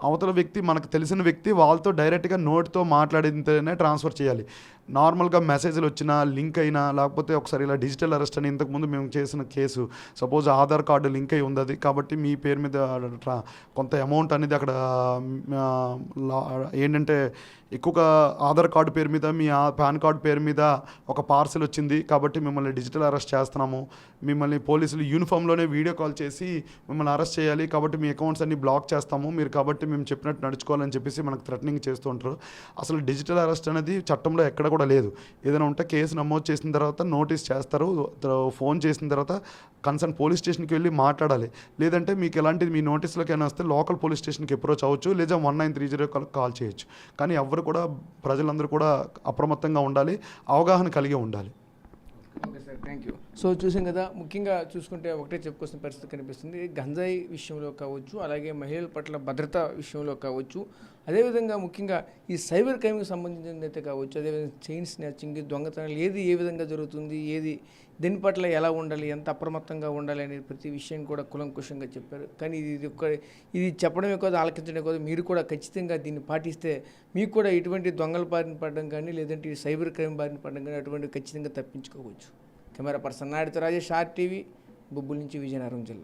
అవతల వ్యక్తి మనకు తెలిసిన వ్యక్తి వాళ్ళతో డైరెక్ట్గా నోట్తో మాట్లాడితేనే ట్రాన్స్ఫర్ చేయాలి. నార్మల్గా మెసేజ్లు వచ్చినా లింక్ అయినా లేకపోతే ఒకసారి ఇలా డిజిటల్ అరెస్ట్ అని ఇంతకుముందు మేము చేసిన case, suppose Aadhaar card link అయి ఉంది, అది కాబట్టి మీ పేరు మీద కొంత అమౌంట్ అనేది అక్కడ ఏంటంటే ఎక్కువగా ఆధార్ కార్డు పేరు మీద మీ పాన్ కార్డు పేరు మీద ఒక పార్సల్ వచ్చింది కాబట్టి మిమ్మల్ని డిజిటల్ అరెస్ట్ చేస్తున్నాము, మిమ్మల్ని పోలీసులు యూనిఫామ్లోనే వీడియో కాల్ చేసి మిమ్మల్ని అరెస్ట్ చేయాలి కాబట్టి మీ అకౌంట్స్ అన్ని బ్లాక్ చేస్తాము, మీరు కాబట్టి మేము చెప్పినట్టు నడుచుకోవాలని చెప్పేసి మనకు థ్రెటనింగ్ చేస్తూ ఉంటారు. అసలు డిజిటల్ అరెస్ట్ అనేది చట్టంలో ఎక్కడ కూడా లేదు. ఏదైనా ఉంటే కేసు నమోదు చేసిన తర్వాత నోటీస్ చేస్తారు, ఫోన్ చేసిన తర్వాత కన్సర్న్ పోలీస్ స్టేషన్కి వెళ్ళి మాట్లాడాలి. లేదంటే మీకు ఎలాంటిది మీ నోటీస్లోకి అయినా వస్తే లోకల్ పోలీస్ స్టేషన్కి అప్రోచ్ అవ్వచ్చు, లేదా 1930 కాల్ చేయొచ్చు. కానీ ఎవరు కూడా ప్రజలందరూ కూడా అప్రమత్తంగా ఉండాలి, అవగాహన కలిగి ఉండాలి. Okay sir, thank you. So చూసాం కదా, ముఖ్యంగా చూసుకుంటే ఒకటే చెప్పుకోవాల్సిన పరిస్థితి కనిపిస్తుంది. గంజాయి విషయంలో కావచ్చు, అలాగే మహిళల పట్ల భద్రత విషయంలో కావచ్చు, అదేవిధంగా ముఖ్యంగా ఈ సైబర్ క్రైమ్కి సంబంధించినదైతే కావచ్చు, అదేవిధంగా చైన్ స్నాచింగ్, దొంగతనాలు ఏది ఏ విధంగా జరుగుతుంది, ఏది దీని పట్ల ఎలా ఉండాలి, ఎంత అప్రమత్తంగా ఉండాలి అనేది ప్రతి విషయం కూడా కులంకుశంగా చెప్పారు. కానీ ఇది చెప్పడమే కాదు, ఆలకించడమే కాదు, మీరు కూడా ఖచ్చితంగా దీన్ని పాటిస్తే మీకు కూడా ఎటువంటి దొంగల బారిన పడడం కానీ, లేదంటే ఈ సైబర్ క్రైమ్ బారిన పడడం కానీ అటువంటి ఖచ్చితంగా తప్పించుకోవచ్చు. కెమెరా పర్సన్ నాయుడుతో రాజేష్, RTV, బొబ్బుల నుంచి, విజయనగరం జిల్లా.